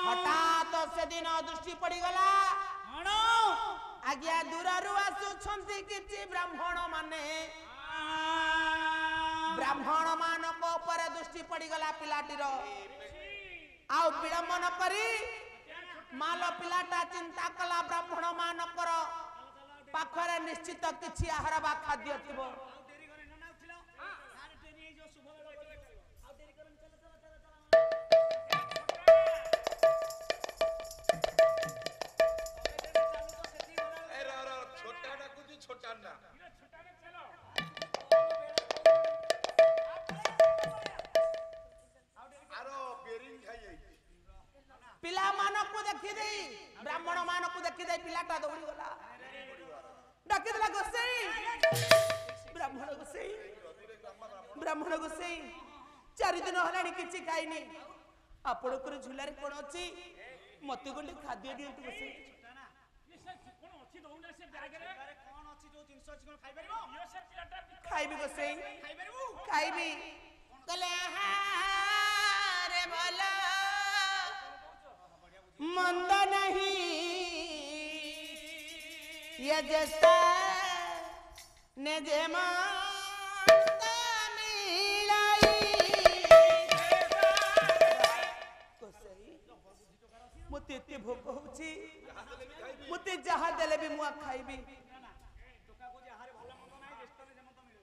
हठात से दिन दृष्टि पड़गला आज्ञा दूररू आसुछंती किछि ब्राह्मण माने ब्राह्मण मानक ऊपर दृष्टि पड़गला पिलाटीर आ विलंब न करी माल पिलाटा चिंता कला ब्राह्मण मानकर पाखरे निश्चित किछि आहार बा खाद्य थिबो पिला मानक देखि दे ब्राह्मण मानक देखि दे पिलाटा दौड़ी गला डाकी देला गोसाई ब्राह्मण गोसाई 4 दिन हलानी किछि खाइनी आपण को झुलारे कोन अछि मते गोले खाद्य दियंतु गोसाई कोन अछि दौना से बैग रे कोन अछि जो 300 अछि कोन खाइ परबो यो से पिलाटा खाइबी गोसाई खाइ परबो खाइबी कले रे भला मंद नहीं ये जैसा ने जे मते एते भोक होछि मते जहा देले भी मुआ खाइबी टोका को जे हारे भला मंद नाही रेस्टोरेंट जे मत मिले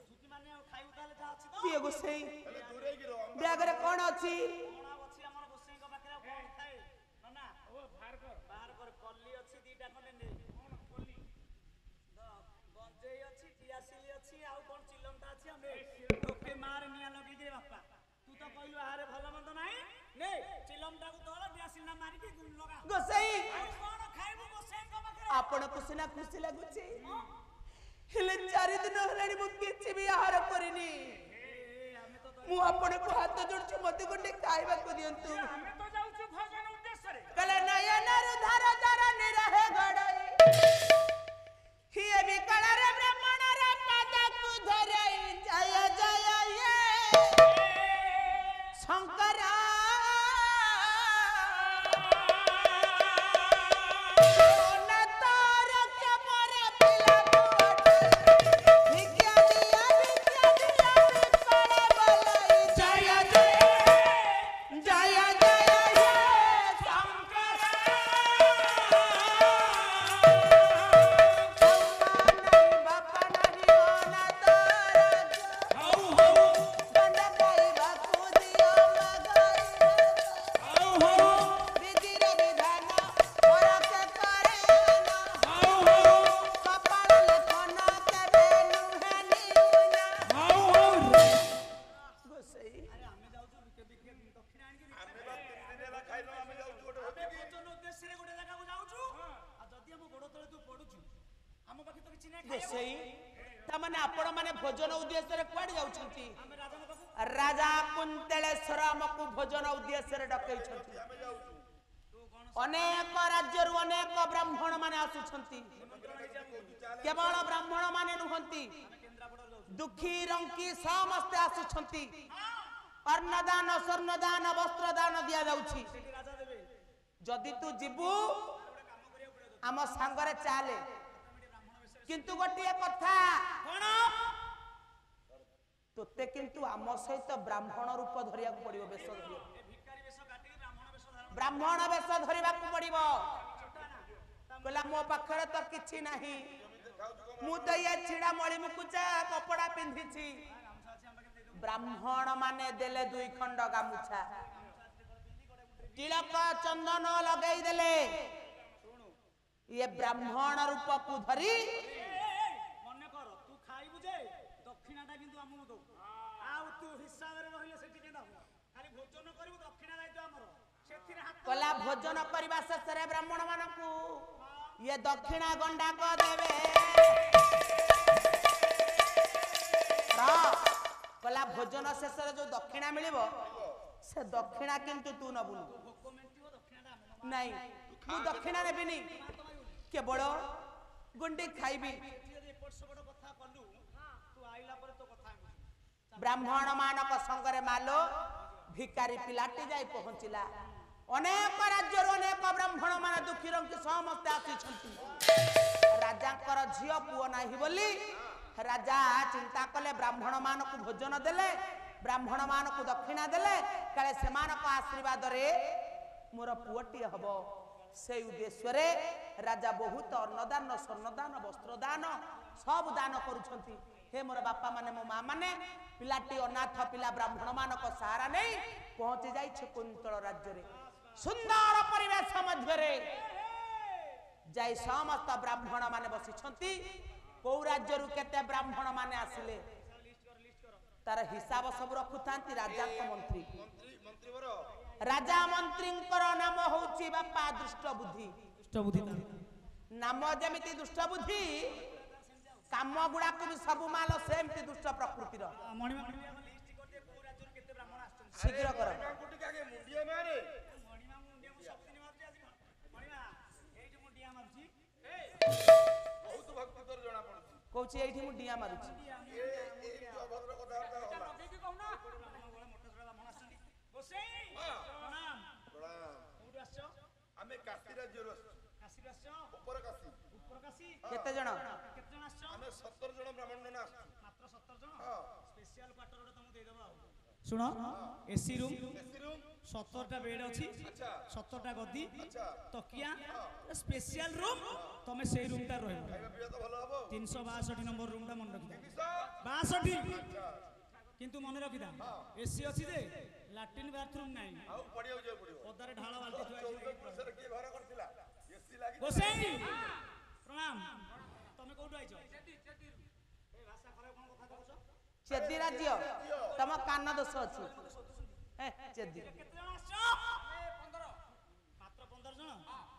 सुति माने खाइउ ताले जा अछि तो किए गोसई बैग रे कोन अछि आपण को सिना खुशी लागुची हेले 4 दिन हलानी मु किछि भी आहार करिनी मु आपण को हाथ जोडछु मते गोटे खाइबा को दियंतु हमें तो जाउछु भोजन उद्देश्य रे कले नयनर धार धार निरहे गडई हिए भी कलर ब्राह्मण रे पद को धरई जय जय ये शंकर भोजन उद्देश्य कुआड़ जाउछंती राजा कुंतलेश्वर हमकु भोजन उद्देश्य डकई छंती अनेक राज्य रु अनेक ब्राह्मण माने आसुछंती केवल ब्राह्मण माने नुहंती दुखी रंकी समस्त आसुछंती अन्नदान स्वर्णदान वस्त्रदान दिया जाउछि जदि तू जीवु आम सांगरे चाले किंतु गोटे कथा कोन तोते किंतु आम सहित ब्राह्मण रूप धरिया को पड़िबो बेश धरिया भिखारी बेश काटी ब्राह्मण बेश धरिबा को पड़िबो कहला मो पाखरे तो किछि नाही मु तो ये छिड़ा मळी मुकुचा कपड़ा पिंधिछि ब्राह्मण माने देले 2 खंड गामुछा तिलक चंदन लगई देले ये ब्राह्मण रूप को धरी मने कर तू खाइबु जे दक्षिणाटा किंतु हमु दो आ तू हिसाब रे रहिले सेठी केना खाली भोजन करिवु दक्षिणा दायित्व हमर सेथिरे हाथ कला भोजन करबा शेषरे ब्राह्मण मानकू ये दक्षिणा गंडा को देबे कला भोजन शेषरे जो दक्षिणा मिलिबो से दक्षिणा किंतु तू न बुलु भोक मेंटिबो दक्षिणाटा नहीं तू दक्षिणा नेबिनी केवल गुंडी खाइबी ब्राह्मण मानक संगरे मालो ଭିକାରୀ ପିଲାଟି ଯାଇ ପହଞ୍ଚିଲା। ଅନେକ ରାଜ୍ୟରୁ ଅନେକ ବ୍ରାହ୍ମଣ ମାନେ ଦୁଃଖୀ ରଙ୍କି ସମସ୍ତେ ଆସିଛନ୍ତି। ରାଜାଙ୍କର ଝିଅ ପୁଅ ନାହିଁ ବୋଲି ରାଜା ଚିନ୍ତା କଲେ ବ୍ରାହ୍ମଣ ମାନଙ୍କୁ ଭୋଜନ ଦେଲେ, ବ୍ରାହ୍ମଣ ମାନଙ୍କୁ ଦକ୍ଷିଣା ଦେଲେ, କାଳେ ସେମାନଙ୍କ ଆଶୀର୍ବାଦରେ ମୋର ପୁଅଟିଏ ହବ। সেই উদ্দেশ্যে রাজা বহুত অন্নদান স্বর্ণদান বস্ত্রদান সব দান করুଛନ୍ତି। হে মোর বাপা মানে মো মা মানে পিলাটি অনাথ পিলা ব্রাহ্মণ মানক সাহারা নেই পৌঁছি যাইছে কুন্তল রাজ্যরে। সুন্দর পরিবেশ মধ্যে যাই সমস্ত ব্রাহ্মণ মানে বসিଛନ୍ତି। কৌ রাজ্যরু কেতে ব্রাহ্মণ মানে আসিলে তার হিসাব সব রখুথাନ୍ତି রাজাଙ୍କ মন্ত্রী। রাজা মন্ত্রীঙ্কর নাম হଉଛି বাপা দুষ্ট বুদ্ধি। নাম যেମିତି দুষ্ট বুদ্ধি কাম গুড়াକୁ ବି ସବୁ ମାଲ ସେମିତି ଦୁଷ୍ଟ ପ୍ରକୃତିର। ଶୀଘ୍ର କର। କହୁଛି ଏଇଠି ମୁଁ ଡିଆ ମାରୁଛି। କେତେ ଜଣ? 17 ଜଣ ବ୍ରାହ୍ମଣ ମାତ୍ର 17 ଜଣ। ସ୍ପେଶିଆଲ କ୍ୱାର୍ଟର ଗୋଟେ ତମକୁ ଦେଇ ଦବା। ଶୁଣ, ଏସି ରୁମ୍ 17ଟା ବେଡ୍ ଅଛି, 17ଟା ଗଦି, ତକିଆ, ସ୍ପେଶିଆଲ ରୁମ୍। ତମେ ସେଇ ରୁମଟା ରହିବ। 362 ନମ୍ବର ରୁମଟା ମନେ ରଖିଥା। 62 କିନ୍ତୁ ମନେ ରଖିଥା ଏସି ଅଛି ଯେ ଲାଟ୍ରିନ୍ ବାଥରୁମ୍ ନାହିଁ। ଆଉ ପଡ଼ିବାକୁ ଯିବାକୁ ପଡ଼ିବ। ପଦାରେ ଢାଳ ବାଲ୍ଟି ଥୁଆ ହେଇଛି। କିଏ ଘର କରିଥିଲା? ଏସି ଲାଗି। ଗୋସାଇଁ ପ୍ରଣାମ। ତମେ କୋଉଠୁ ଆଇଛ? ଏ ଭାଷା ଖରାପ କଣ କଥା କହୁଛ? ଚେଦି ରାଜ୍ୟ। ତମ କାନ ଦୋଷ ଅଛି। ଚେଦି। କେତେ ଜଣ ଆସିଛ? 15। ମାତ୍ର 15 ଜଣ।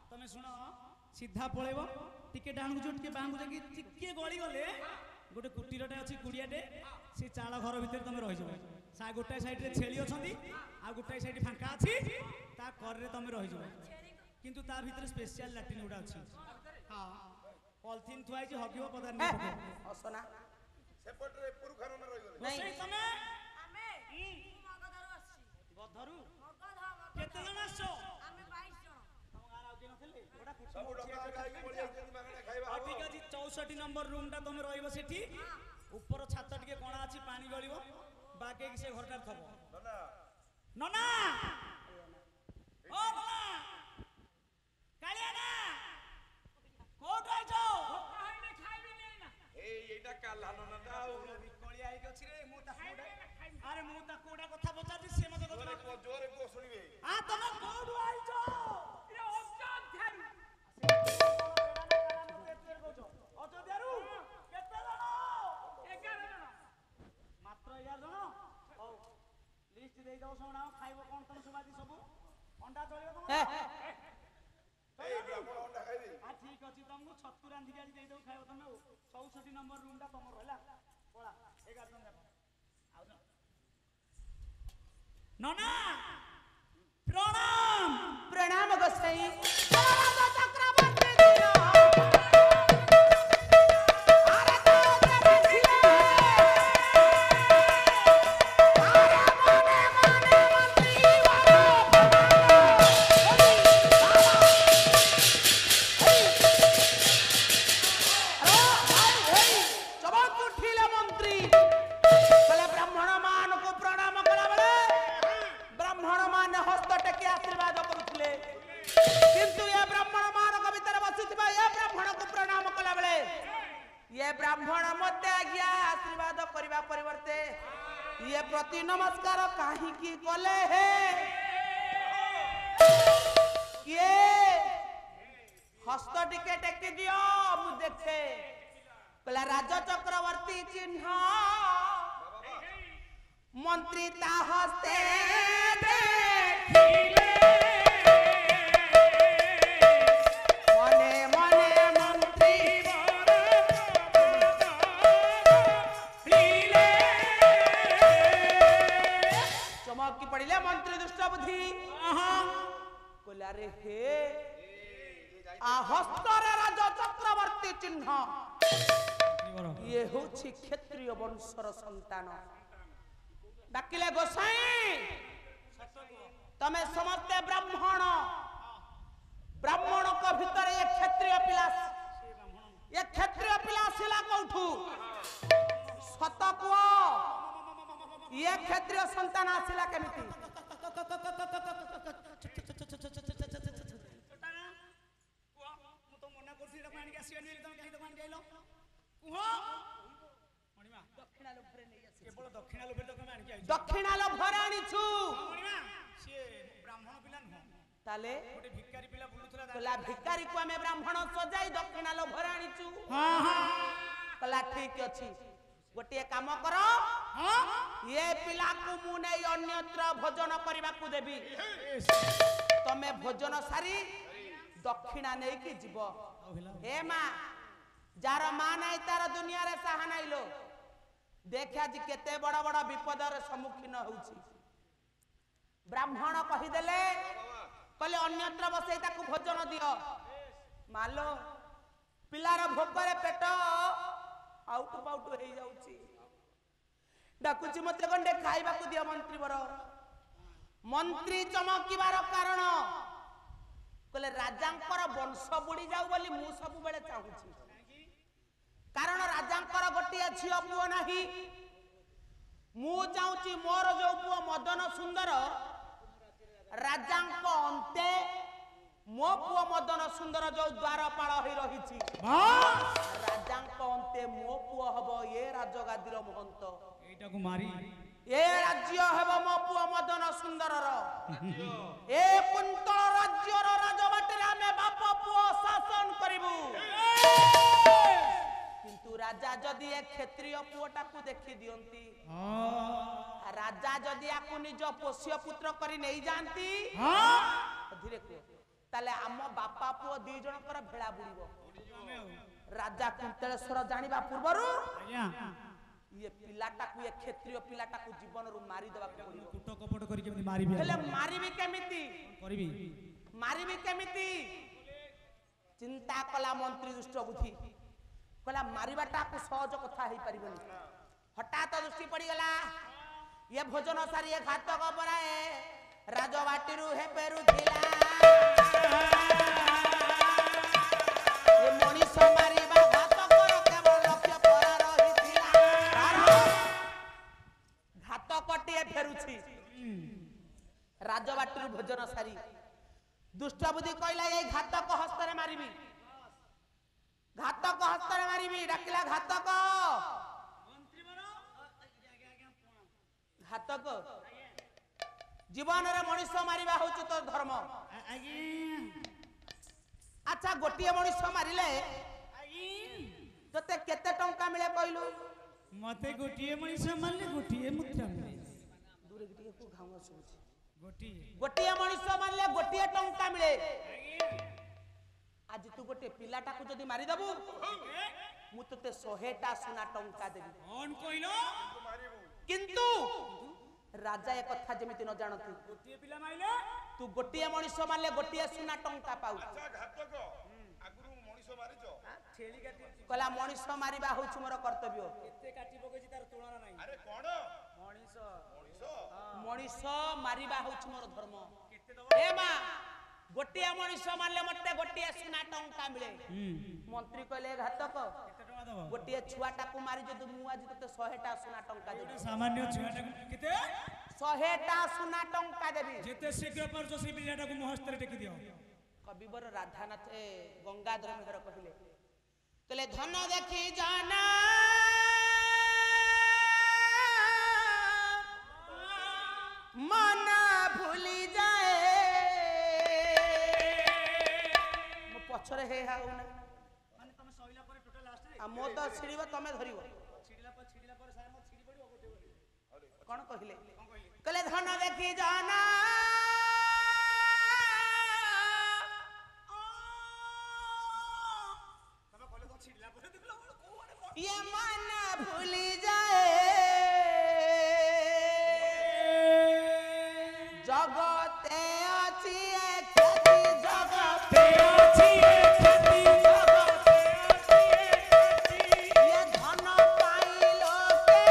ତମେ ଶୁଣ, ସିଧା ପଳେଇବ, ଟିକେ ଡାହାଣକୁ ଯିବ, ଟିକେ ବାଁକୁ ଯାଇକି ଟିକେ ଗଳି ଗଲେ ଗୋଟେ କୁଟୀରଟେ ଅଛି, କୁଡ଼ିଆଟେ। ସେ ଚାଳ ଘର ଭିତରେ ତମେ ରହିଯିବ। ଗୋଟାଏ ସାଇଡରେ ଛେଳି ଅଛନ୍ତି, ଆଉ ଗୋଟାଏ ସାଇଡ ଫାଙ୍କା ଅଛି, ତା କରରେ ତମେ ରହିଯିବ। କିନ୍ତୁ ତା ଭିତରେ ସ୍ପେଶିଆଲ ଲାଟ୍ରିନ୍ ଗୁଡ଼ା ଅଛି। ହଁ, ପଲିଥିନ୍ ଥୁଆ ହେଇଛି, ହଗିବ ପଦାରେ ନେଇ ପକେଇବ। ଅସନା ସେପଟରେ ପୁରୁଖାନରେ ରହିଗଲେ। ନାଇଁ ତମେ ଆମେ ମଗଧରୁ ଆସିଛି। ଗଧରୁ? କେତେ ଜଣ ଆସିଛ? ଆମେ 22 ଜଣ। ତମ ଗାଁରେ ଆଉ କିଏ ନଥିଲେ? ଗୋଟା ସବୁ ଡକା ଖାଇକି ପଳେଇ ଯାଇଛନ୍ତି, ମାଗଣା ଖାଇବା ହବ। ଠିକ ଅଛି, 64 ନମ୍ବର ରୁମଟା ତମେ ରହିବ ସେଠି। ଉପର ଛାତ ଟିକେ କଣା ଅଛି, ପାଣି ଗଳିବ, ବାଗେଇକି ସେ ଘରଟାରେ ଥବ। ନନା ନନା ଓ ନନା କାଳିଆ ନା କୋଉଠୁ ଆଇଛ? ଏଇଟା କାଲା ନନାଟା ଆଉ ବିକଳିଆ ହେଇକି ଅଛି ରେ। ମୁଁ ତାକୁ ଆରେ ମୁଁ ତାକୁ ଗୋଟା କଥା ପଚାରୁଛି, ସିଏ ମତେ ଜୋରେ କୁହ ଶୁଣିବେ। ଆ ତମେ କୋଉଠୁ ଆଇଛ? ଅଯୋଧ୍ୟାରୁ। କେତେ ଜଣ? 11 ଜଣ। ମାତ୍ର 11 ଜଣ? ହଉ, ଲିଷ୍ଟ ଦେଇଦବ। ଶୁଣାଅ, ଖାଇବ କଣ ତମ ସୁବାଦି ସବୁ? ଅଣ୍ଡା ଚଳିବ ତମର? ଠିକ ଅଛି, ତମକୁ ଛତୁ ରାନ୍ଧିକି ଆଜି ଦେଇଦବୁ, ଖାଇବ ତମେ। ଆଉ 64 ନମ୍ବର ରୁମଟା ତମର ହେଲା। ପଳା 11 ଜଣ ଯାକ। ଆଉ ନନା ପ୍ରଣାମ। ପ୍ରଣାମ ଗୋସାଇଁ। ब्राह्मण मत आज्ञा आशीर्वाद करने परिवर्ते ये प्रति नमस्कार कहीं कले हे किए हस्त टिके टेकी दियो मु देखे कहला राज चक्रवर्ती चिन्ह मंत्री ता हस्ते देखिले की पड़िले मंत्री दुष्ट बुद्धि रे हे आ हस्तरे राज चक्रवर्ती चिन्ह ये होछि क्षत्रिय वंशर संतान डाकिले गोसाई तमे समस्ते ब्राह्मण ब्राह्मण को भीतर ये क्षत्रिय पिला सिला कौठू सत कुआ ये क्षत्रिय संतान आसिला केमिति दक्षिणा लोभरे आनिछु ताले कला भिकारी को हमें ब्राह्मण सजाई दक्षिणा लोभरे आनिछु कला ठीक अछि गोटे काम करो ये पिला को मु नै अन्यत्र भोजन करबा को देबी तमे भोजन सारी दक्षिणा नै कि जीव हे मां जार मां नै तार दुनिया रे सहा नै लो देखा जी केते बड़ बड़ विपदर सम्मुखीन होउची ब्राह्मण कहि देले कहले अन्यत्र बसै ताकू भोजन दियो मालो पिलार भोकरे पेट आउट पाउट हो जाउची डाकुची मते गंडे खाइबा को दियो मंत्री बर मंत्री चमकीबार कारण कहले राजांकर वंश बुडी जाउ बोली मु सब बेले चाहूची कारण राजांकर गोटिया झियो पुओ नाही मु चाहूची मोर जो पुओ मदन सुंदर राजांक अंते मो पुओ मदन सुंदर जो द्वारपाल होई रहिछि राजांक अंते मो पुओ हबो ये राजगादीर महंत एटा को मारी ए राज्य हबो मो पुओ मदन सुंदर रो ए कुंतल राज्य रो राजबाटरे हमें बाप पुओ शासन करिबु किंतु राजा जदि ए क्षत्रिय पुओटा को देखि दियंती राजा जदि आकु निज पोष्य पुत्र करी नै जानती धीरे को ताले आम बापा पुओ दी जनकर भेळा बुडीबो राजा कुंतलेश्वर जानिबा पूर्वरु ये पिलाटा को ये क्षत्रिय पिलाटा को जीवन रु मारी देबा पड़िबो कुट कपट करी केमि मारिबी हेले मारिबी केमिति करबी मारिबी केमिति चिंता कला मंत्री दुष्ट बुद्धि कला मारिबाटा को सहज कथा हे परिबनी हठात दृष्टि पड़ी गला ये भोजन सारी ये घातक पराए राजबाटीरु हे पेरु थिला ये मनीष मारिबा घातक केवल लक्ष्य परा रहिथिला घातकटी फेरुछि राजबाटीरु भोजन सारी दुष्ट बुद्धि कहला ये घातक हस्तरे मारिबी घातक हस्तरे मारिबी डाकिला घातक घातक जीवन रे मनुष्य मारिबा होची तो धर्म अच्छा गोटिए मनुष्य मारिले तते केते टंका मिले कहलु मते गोटिए मनुष्य मारले गोटिए मुद्रा मिले दूरे गोटिए को घाव सुबुची गोटिए मनुष्य मारले गोटिए टंका मिले आज तू गोटे पिलाटा को जदी मारी दबु मु तते 100टा सोना टंका देबी कोन कहिलो किंतु राजा एक कथा जेमिति न जानती गोटिए पिला माइले तू गोटिए मनुष्य मारले गोटिए सोना टंका पाउ अच्छा घातक आगुरु मनुष्य मारिजो छेली काटी कला मनुष्य मारिबा होछ मोर कर्तव्य एते काटी पकेछि तार तुलना नाही अरे कोन मनुष्य मारिबा होछ मोर धर्म ए मां गोटिए मनुष्य मारले मते गोटिए सोना टंका मिले मंत्री कहले घातक केते टका दबो गोटिए छुआटा को मारी जदि मु आज तते 100टा सोना टंका देबी सामान्य छुआटा केते 100टा सोना टंका देबी जेते शीघ्र परजो से बिलाटा को मुहस्ତରେ टेकी दियो कविवर राधानाथ गंगाधर मेहर कहले तले धन देखि जाना मन भूली जाए मो पछरे हे हा माने तमे सइला पर टोटल लास्ट रे आ मो तो छिड़ीबो तमे धरिबो छिड़ला पर सार मत छिड़ी पड़िबो गोटे कोन कहिले कहले धन देखि जाना तमे कहले तो छिड़ला पर देखलो कोने ये मन भूली जाए जगते अछि एक ख्याति जगते अछि एक ख्याति जगते अछि एक ख्याति ये धन पाइलो के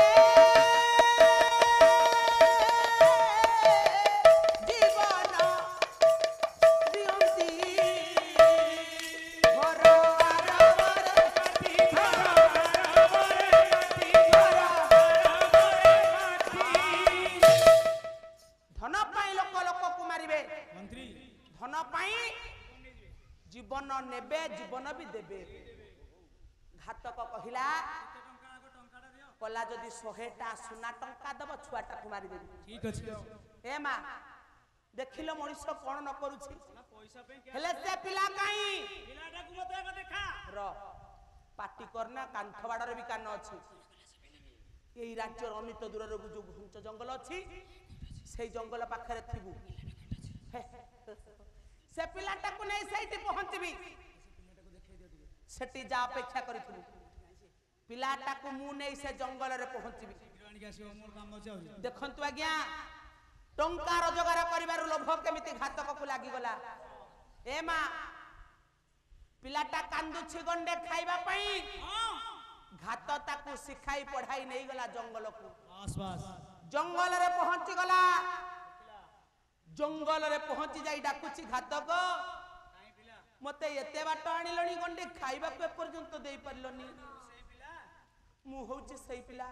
ପାଇଁ ଲୋକ ଲୋକକୁ ମାରିବେ ମନ୍ତ୍ରୀ ଧନ ପାଇଁ ଜୀବନ ନେବେ ଜୀବନ ବି ଦେବେ ଘାତକ କହିଲା କଲା ଯଦି 100ଟା ସୁନା ଟଙ୍କା ଦବ ଛୁଆଟାକୁ ମାରିଦେବି ଠିକ ଅଛି ଏ ମା ଦେଖିଲ ମଣିଷ କଣ ନ କରୁଛି ପଇସା ପାଇଁ ହେଲେ ସେ ପିଲା କାଇଁ ପିଲାଟାକୁ ମତେ ଆଗ ଦେଖା ର ପାଟି କରନା କାନ୍ଥ ବାଡରେ ବି କାନ ଅଛି এই রাজ্যর অনিত দূরের যোগ ঘুঞ্চ জঙ্গল ଅଛି সেই জঙ্গল পাখরে থিবু সে পিলাটাକୁ নেই সেইটি পৌঁছিবি সেটি যা অপেক্ষা করিথিবু পিলাটাକୁ মু নেই সে জঙ্গলরে পৌঁছিবি আଣିକି ଆସିବ ମୋର କାମ ଅଛି ଆହୁରି দেখন্তু আজ্ঞা টঙ্কা রোজগার করিবার লোভ কেমিতি ঘাতকକୁ লাগিগলা এ মা পিলাটা কান্দুছি গন্ডে খাইবা পাই ঘাত তাকু শিখাই পড়াই নেই গলা জঙ্গলকু বাস বাস জঙ্গলরে পৌঁছি গলা জঙ্গলরে পৌঁছি যাই ডাকুছি ঘাতক মতে এতে বাট আনিলনি গন্ডে খাইবাকু এপর্যন্ত দেই পারলনি মু হউছি সেই পিলা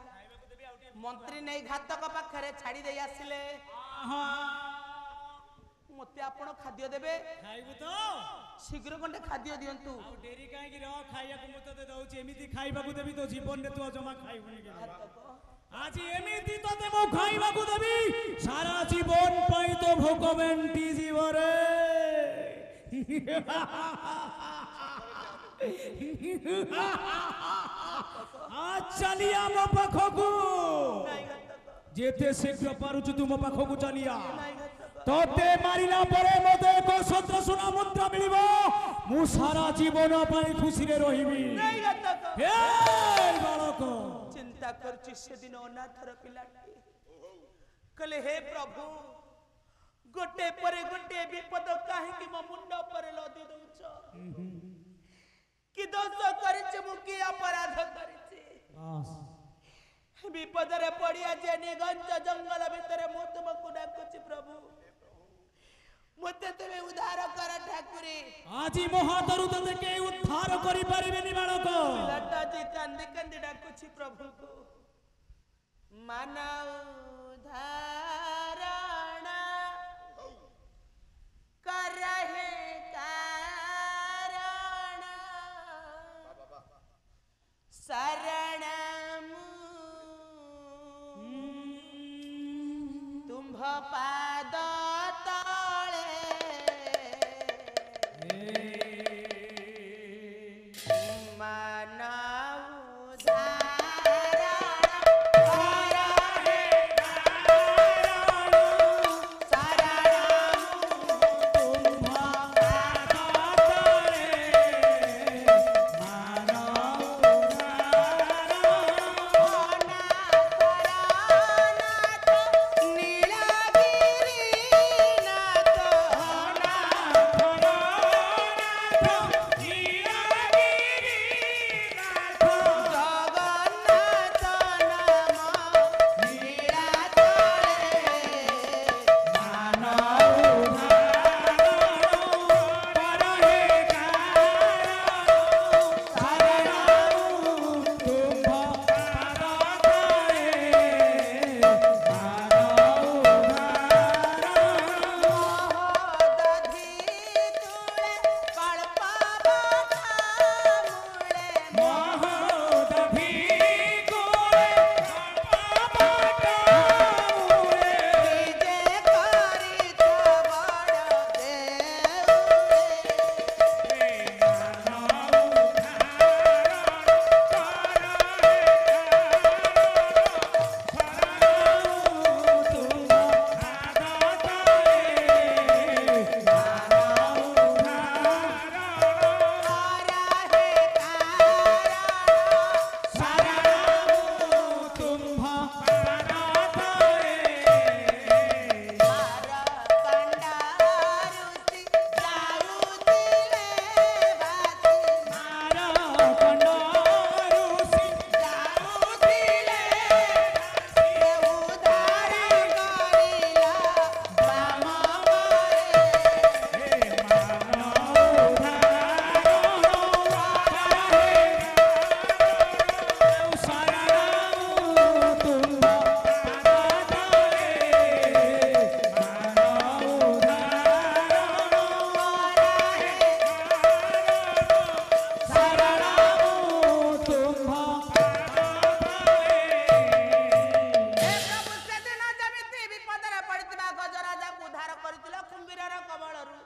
মন্ত্রী নেই ঘাতক পাখরে ছাড়ি দেই আসিলে মতে আপন খাদ্য দেবে ଖାଇବୁ ତ শীঘ্র গন্ডে খাদ্য দিয়ন্তু ଆଉ ଡେରି କାହିଁକି ରହ ଖାଇବାକୁ ମୁଁ ତତେ ଦଉଛି ଏମିତି ଖାଇବାକୁ ଦେବି ତୋ ଜୀବନରେ ତୁ ଆଉ ଜମା ଖାଇବୁନି କେବେ ଆଜି ଏମିତି ତତେ ମୁଁ ଖାଇବାକୁ ଦେବି ସାରା ଜୀବନ ପାଇଁ ତୋ ଭୋକ ମେଣ୍ଟି ଯିବରେ ଚାଲିଆ ମୋ ପାଖକୁ ଯେତେ ଶୀଘ୍ର ପାରୁଛୁ ତୁ ମୋ ପାଖକୁ ଚାଲିଆ তোতে মারিলা পরে মতে এক সন্ত্রাসনা মন্ত্র মিলিব মু সারা জীবন পাই খুশিরে রহিবি এই বালক চিন্তা করছি সেদিন অনাথর পিলাটি কলে হে প্রভু গোটে পরে গোটে বিপদ কাহিকি মো মুন্ড পরে লদি দউছ কি দোষ করিছি মু কি অপরাধ করিছি বিপদরে পড়িয়া যে নিগঞ্জ জঙ্গল ভিতরে মু তোমাকে ডাকুছি প্রভু মতে তুমি উদ্ধার কর ঠাকুরে আজি মহাতরু ততে কে উদ্ধার করি পারিবেনি বালক লটাজি কান্দি কান্দি ডাকুছি প্রভুকে মানব ধারণ করহে কারণ শরণ তুম্ভ পাদ তলে মানব ধারণ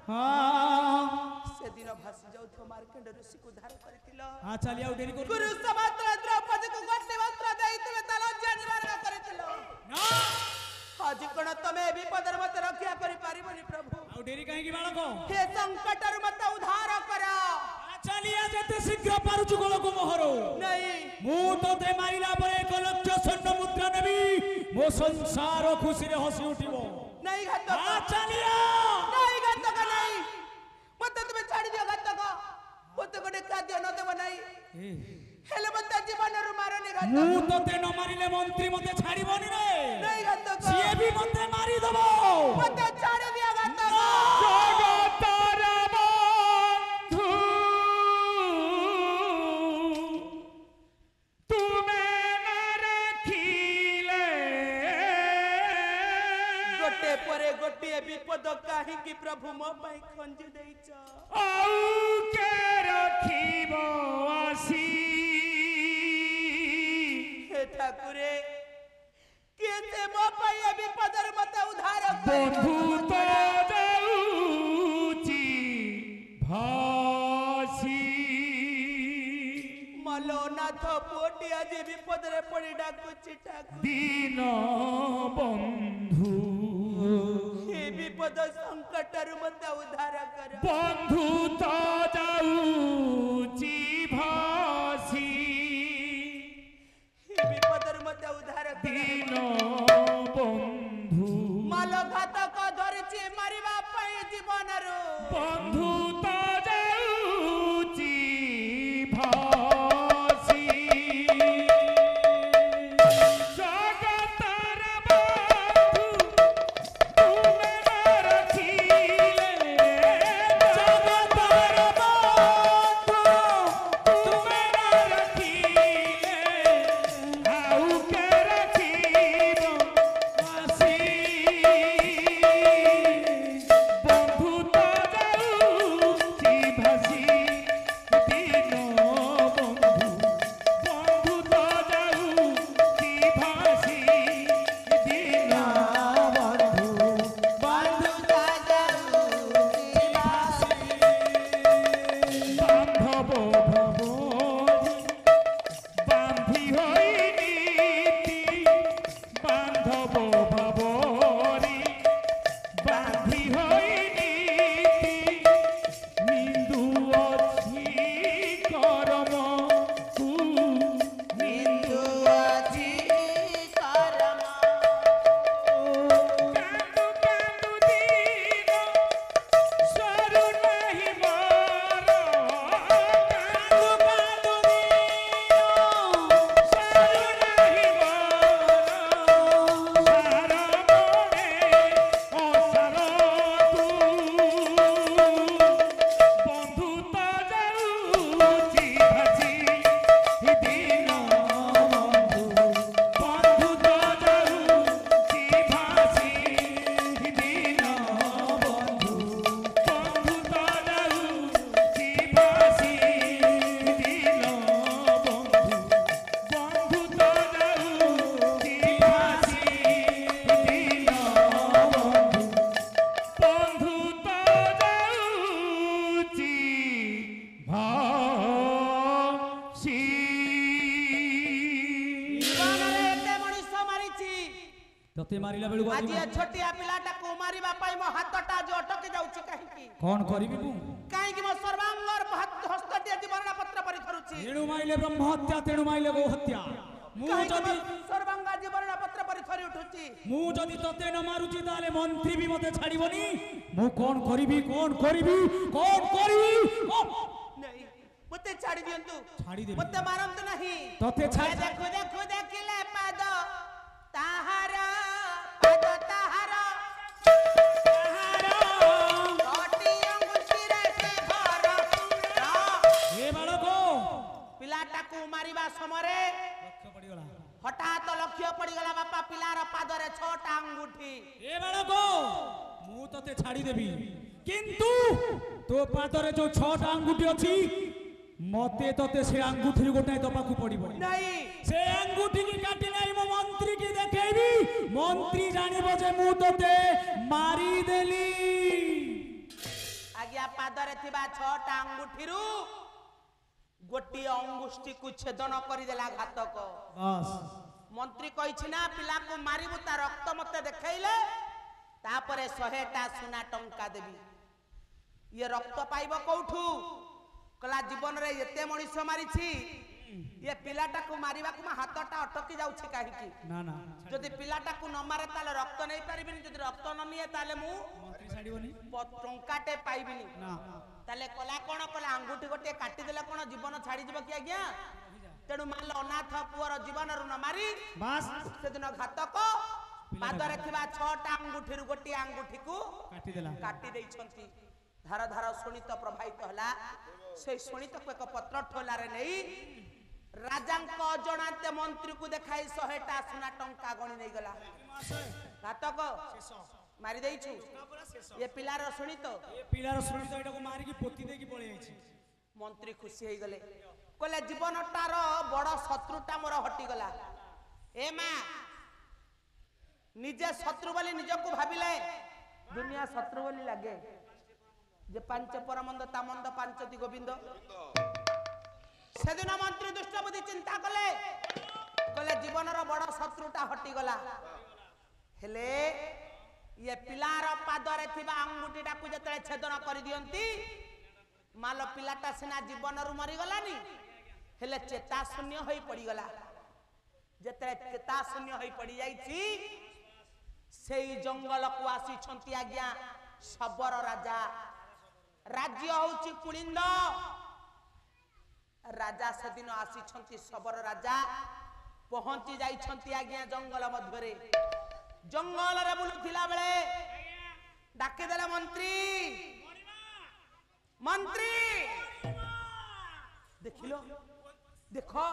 हाँ ସେଦିନ ଭାସି ଯାଉଥିବା ମାର୍କଣ୍ଡ ଋଷିକୁ ଉଦ୍ଧାର କରିଥିଲ। ଚାଲି ଆଉ ଡେରି କରୁ ଗୁରୁ ସମାତ୍ର ଦ୍ରୌପଦୀକୁ ଗୋଟେ ବସ୍ତ୍ର ଦେଇଥିବେ ତା ଲଜ୍ଜା ନିବାରଣ କରିଥିଲ। ଆଜି କଣ ତମେ ଏ ବିପଦରେ ମତେ ରକ୍ଷା କରିପାରିବନି ପ୍ରଭୁ? ଆଉ ଡେରି କାହିଁକି ବାଳକ? ହେ ସଂକଟରୁ ମତେ ଉଦ୍ଧାର କର। ଚାଲିଆ ଯେତେ ଶୀଘ୍ର ପାରୁଛୁ ଗୋଳକୁ ମୋହର। ନାଇଁ ମୁଁ ତତେ ମାରିଲା ପରେ 1 ଲକ୍ଷ ସ୍ୱର୍ଣ୍ଣ ମୁଦ୍ରା ନେବି। ମୋ ସଂସାର ଖୁସିରେ ହସି ଉଠିବ। ନାଇଁ ଘାତକ ଚାଲିଆ ନାଇଁ ଘାତକ ନାଇଁ ମତେ ତୁମେ ଛାଡ଼ି ଦିଅ ଘାତକ। ମତେ ଗୋଟେ ଖାଦ୍ୟ ନ ଦେବ ନାଇଁ ହେଲେ ମତେ ଜୀବନରୁ ମାରନି ଘାତକ। ମୁଁ ତତେ ନ ମାରିଲେ ମନ୍ତ୍ରୀ ମତେ ଛାଡ଼ିବନି ରେ। ନାଇଁ ଘାତକ ସିଏ ବି ମତେ ମାରିଦବ। ମତେ ଛାଡ଼ି ଦିଅ ଘାତକ। ଜଗତର ବନ୍ଧୁ ତୁମେ ନ ରଖିଲେ ଗୋଟେ ପରେ ଗୋଟିଏ ବିପଦ କାହିଁକି ପ୍ରଭୁ ମୋ ପାଇଁ ଖଞ୍ଜି ଦେଇଛ? ଆଉ କେ ରଖିବ ଆସି। ହେ ଠାକୁରେ କିଏ ସେ ମୋ ପାଇଁ ଏ ବିପଦରୁ ମତେ ଉଦ୍ଧାର ବନ୍ଧୁ କରିବ? ତ ଯାଉଛି ଭାସି। ମଲୋନାଥ ପୁଅଟି ଆଜି ବିପଦରେ ପଡ଼ି ଡାକୁଛି ଠାକୁର। ଦୀନ ବନ୍ଧୁ ଏ ବିପଦ ସଂକଟରୁ ମତେ ଉଦ୍ଧାର କର। ବନ୍ଧୁ ତ ଯାଉଛି ଭାସି। ଏ ବିପଦରୁ ମତେ ଉଦ୍ଧାର କର। ଦୀନ ବନ୍ଧୁ ମାଲ ଘାତକ ଧରିଛି ମାରିବା ପାଇଁ ଜୀବନରୁ। ବନ୍ଧୁ ତ ଯାଉଛି ଭାସି। ଜଗତର ବନ୍ଧୁ ତୁମେ ନ ରଖିଲେ। ଜଗତର ବନ୍ଧୁ ତୁମେ ନ ରଖିଲେ ଆଉ କେ ରଖିବ ଆସି। ବନ୍ଧୁ ତ ଯାଉଛି ଭାସି। ଦୀନ ବନ୍ଧୁ ବନ୍ଧୁ ତ ଯାଉଛି ଭାସି। ଦୀନ ବନ୍ଧୁ ବନ୍ଧୁ ଯାଉଛି ଭାସି। ବାନ୍ଧବ ଭବରି ବାନ୍ଧି ହୋଇ ନୀତି। ବାନ୍ଧବ ଭବରି ବାନ୍ଧି ହୋଇ ନୀତି। ନିନ୍ଦୁ ଅଛି କରମକୁ। ନିନ୍ଦୁ ଅଛି କରମ। କାନ୍ଦୁ କାନ୍ଦୁ ଦିନ ସରୁ ନାହିଁ ମୋର। କାନ୍ଦୁ କାନ୍ଦୁ ଦିନ ସରୁ ନାହିଁ ମୋର। ସାର ମୋରେ ଅସାର ତୁ। ବନ୍ଧୁ ତ ଯାଉଛି ଭାସି। ଦୀନ ବନ୍ଧୁ ବନ୍ଧୁ ତ ଯାଉଛି ଭାସି। ଦୀନ ବନ୍ଧୁ ବନ୍ଧୁ ତ ଯାଉଛି ଭାସି। ଦୀନ ବନ୍ଧୁ ବନ୍ଧୁ ତ ଯାଉଛି ଭାସି। ଦୀନ ବନ୍ଧୁ ବନ୍ଧୁ ତ ଯାଉଛି ଭାସି। ଜୀବନରେ ଏତେ ମଣିଷ ମାରିଛି ତତେ ମାରିଲା ବେଳକୁ ଆଜି ଏ ଛୋଟିଆ ପିଲାଟାକୁ ମାରିବା ପାଇଁ ମୋ ହାତଟା ଆଜି ଅଟକି ଯାଉଛି କାହିଁକି? କଣ କରିବି ମୁଁ? କାହିଁକି ମୋ ସର୍ବାଙ୍ଗର ହସ୍ତଟି ଆଜି ମରଣ ପତ୍ର ପରି ଧରୁଛି? ତେଣୁ ମାଇଲେ ବ୍ରହ୍ମ ହତ୍ୟା ତେଣୁ ମାଇଲେ ଗೋ ହତ୍ୟା। ମୁଁ କାହିଁକି ଯଦି ମୋ ସର୍ବାଙ୍ଗ ଆଜି ମରଣ ପତ୍ର ପରି ଧରି ଉଠୁଛି? ମୁଁ ଯଦି ତତେ ନ ମାରୁଛି ତାହେଲେ ମନ୍ତ୍ରୀ ବି ମତେ ଛାଡ଼ିବନି। ମୁଁ କଣ କରିବି କଣ କରିବି କଣ କରିବି? ନାଇଁ ମତେ ଛାଡ଼ି ଦିଅନ୍ତୁ। ଛାଡ଼ିଦେବି। ମତେ ମାରନ୍ତୁ ନାହିଁ। ତତେ ଛାଡ଼ି ଦେଖୁ ଦେଖୁ ଦେଖିଲେ ପାଦ ତାହାର ପାଦ ତାହାର କୋଟି ଅଙ୍ଗୁଠିରେ ସେ ଭର। ଏ ବାଳକ ପିଲାଟାକୁ ମାରିବା ସମୟରେ ଲକ୍ଷ୍ୟ ପଡ଼ିଗଲା। ହଠାତ୍ ଲକ୍ଷ୍ୟ ପଡ଼ିଗଲା ବାପା ପିଲାର ପାଦରେ 6ଟା ଆଙ୍ଗୁଠି। ଏ ବାଳକ ମୁଁ ତତେ ଛାଡ଼ିଦେବି କିନ୍ତୁ ତୋ ପାଦରେ ଯୋଉ 6ଟା ଆଙ୍ଗୁଠି ଅଛି ମତେ ତତେ ସେ ଆଙ୍ଗୁଠିରୁ ଗୋଟାଏ ଦବାକୁ ପଡ଼ିବ। ନାଇଁ ସେ ଆଙ୍ଗୁଠି କି କାଟି ନାହିଁ ମୋ ମନ୍ତ୍ରୀ କି ଦେଖେଇବି। ମନ୍ତ୍ରୀ ଜାଣିବ ଯେ ମୁଁ ତତେ ମାରିଦେଲି। ଆଜ୍ଞା ପାଦରେ ଥିବା 6ଟା ଆଙ୍ଗୁଠିରୁ ଗୋଟିଏ ଅଙ୍ଗୁଷ୍ଠି କୁ ଛେଦନ କରିଦେଲା ଘାତକ। ବାସ୍ ମନ୍ତ୍ରୀ କହିଛି ନା ପିଲାକୁ ମାରିବୁ ତା ରକ୍ତ ମତେ ଦେଖେଇଲେ ତାପରେ 100ଟା ସୁନା ଟଙ୍କା ଦେବି। ଇଏ ରକ୍ତ ପାଇବ କୋଉଠୁ? କଲା ଜୀବନରେ ଏତେ ମଣିଷ ମାରିଛି ये पिलाटाकू मारिबाकू मा हातटा अटकी जाउछि काहीकि ना ना जदि पिलाटाकू न मारे ताले रक्त नै पारिबिनी जदि रक्त न निए ताले मु मंत्री छाड़ीबनी टंकाटे पाइबिनी ना ताले कला कोन कला अंगूठी गोटे काटी देले कोन जीवन छाड़ी जीव कि आज्ञा तेणु मान अनाथ पुअर जीवन रु न मारी बस से दिन घातक पादरे थिबा 6टा अंगूठी रु गोटे अंगूठी को काटी देई छंती। धार धार सुनित प्रभावित हला से सुनित को एक पत्र ठोलारे नहीं राजांक अजणाते मंत्री को देखाई 100टा सुना टंका गणी नहीं गला घातक मारी देइछु ये पिलार सुनी तो एटा को मारी की पोती दे की पळे आइछि। मंत्री खुशी होई गले कहले जीवनटार बड़ शत्रुटा मोर हटी गला। ए मां निजे शत्रु बोली निजको भाबिले दुनिया शत्रु बोली लागे जे पांच परमंद तामंद पांचती गोविंद सेदिन मंत्री दुष्ट बुद्धि चिंता कले कले जीवनर बड़ शत्रुटा हटी गला हेले ये पिलार पादरे थिबा अंगुठीटा को जतले छेदन कर दियंती माल पिलाटा सिना जीवन रु मरी गलानी हेले चेता शून्य होई पड़ी गला। जतले चेता शून्य होई पड़ी जाईची सेई जंगल को आसी छंती आज्ञा शबर राजा राज्य होउची कुलिंद राजा सेदिन आसी छंती शबर राजा पहुंची जाई छंती आज्ञा जंगल मध्यरे जंगल रे बुलुथिला बेले डाके देला मंत्री मंत्री देखिलो देखो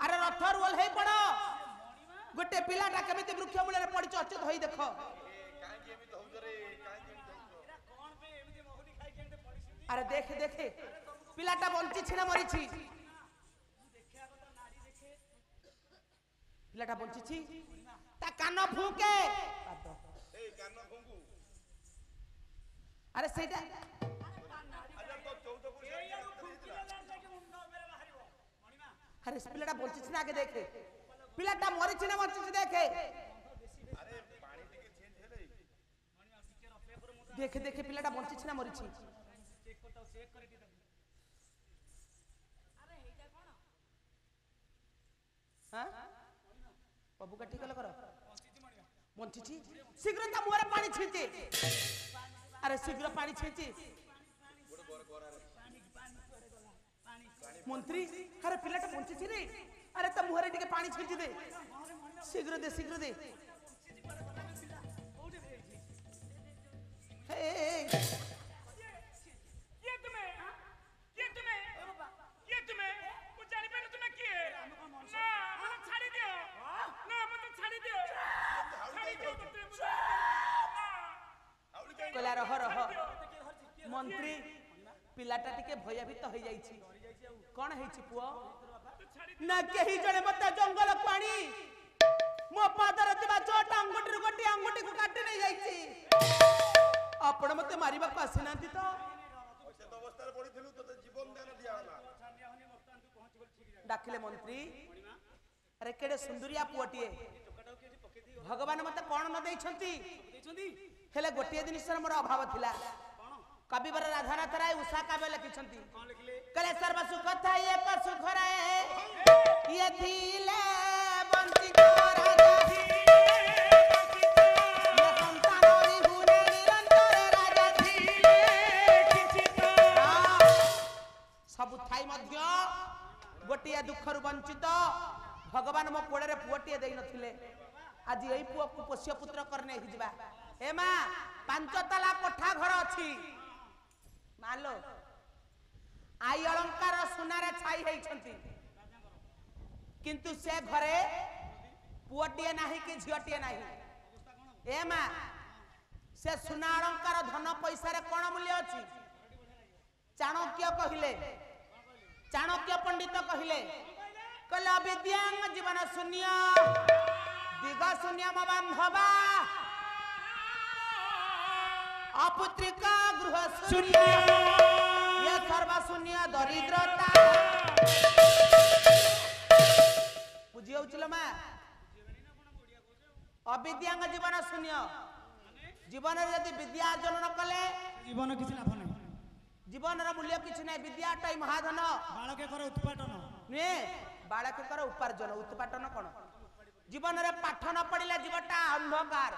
अरे रथर ओल्हे पड़ गोटे पिलाटा केमिति वृक्ष मूल रे पड़ी अचेत होई देखो अरे देख देखे पिलाटा बंची छिना मरी छी पिलाटा बंची छी ता कान फूके ए कान फूंकू अरे सेटा अरे तो 14 को अरे पिलाटा बंची छिना आगे देखे पिलाटा मरी छिना बंची छी देखे अरे पानी टिके चेंज हेले देखे देखे पिलाटा बंची छिना मरी छी चेक करता चेक करे दी हां बाबू का ठीक करो बंची छी शीघ्र ता मुहरे पानी छींचे अरे शीघ्र पानी छींचे मंत्री अरे पिलाटा बंची छी रे अरे ता मुहरे टिके पानी छींची दे शीघ्र दे हे ये तुम्हें वो जानी पे तुम्हें किए ना मतलब छाड़ी दियो ना मतलब छाड़ी दियो मुझे कला रह मंत्री पिलाटा टिके भयभीत हो जाईछि कोन हेछि पुओ ना केही जणे मते जंगल पानी मो पादर तिबा छोटा अंगुठी रु गोटी अंगुठी को काटी नै जाईछि आपण मते मारिबा को आसिनांती तो से अवस्था रे पड़ी थिलु तो जीवन दान दिया होला डाकिले मंत्री अरे केडे सुंदरिया पुओटिए भगवान मते कोन न दैछंती हेले गोटिए जिनिसर मोर अभाव थिला कविवर राधानाथ राय उषा काव्य लिखिछंती कले सर्व सुख था एक सुख रे ये थिले वंचित राजा ये संतानरी हुने निरंतर राजा सब थाई मध्य गोटिए दुखरु वंचित भगवान मो कोड़े रे पुओटिए देई नथिले आज एई पुओ को पोष्य पुत्र करने हि जिबा ए मां पांच तला कोठा घर अछि मालो आई अलंकार सुना रे छाई हेई छंती किंतु से घरे पुओटिए नाही कि झियोटिए नाही ए मां से सुना अलंकार धन पैसा रे कोन मूल्य अछि चाणक्य कहिले चाणक्य पंडित कहिले कला विद्यांग जीवन शून्य दिग शून्य बांधवा ଅପୁତ୍ରିକ ଗୃହ ଶୂନ୍ୟ ଇଏ ସର୍ବଶୂନ୍ୟ ଦରିଦ୍ରତା ବୁଝି ହଉଚିଲ ମା ଅବିଦ୍ୟାଙ୍ଗ ଜୀବନ ଶୂନ୍ୟ ଜୀବନରେ ଯଦି ବିଦ୍ୟା ଅର୍ଜନ ନ କଲେ ଜୀବନ କିଛି ଲାଭ ନାହିଁ ଜୀବନର ମୂଲ୍ୟ କିଛି ନାହିଁ ବିଦ୍ୟାଟା ମହାଧନ ବାଳକଙ୍କର ଉତ୍ପାଟନ ନୁହେଁ ବାଳକଙ୍କର ଉପାର୍ଜନ ଉତ୍ପାଟନ କଣ ଜୀବନରେ ପାଠ ନ ପଢିଲେ ଜୀବଟା ଅନ୍ଧକାର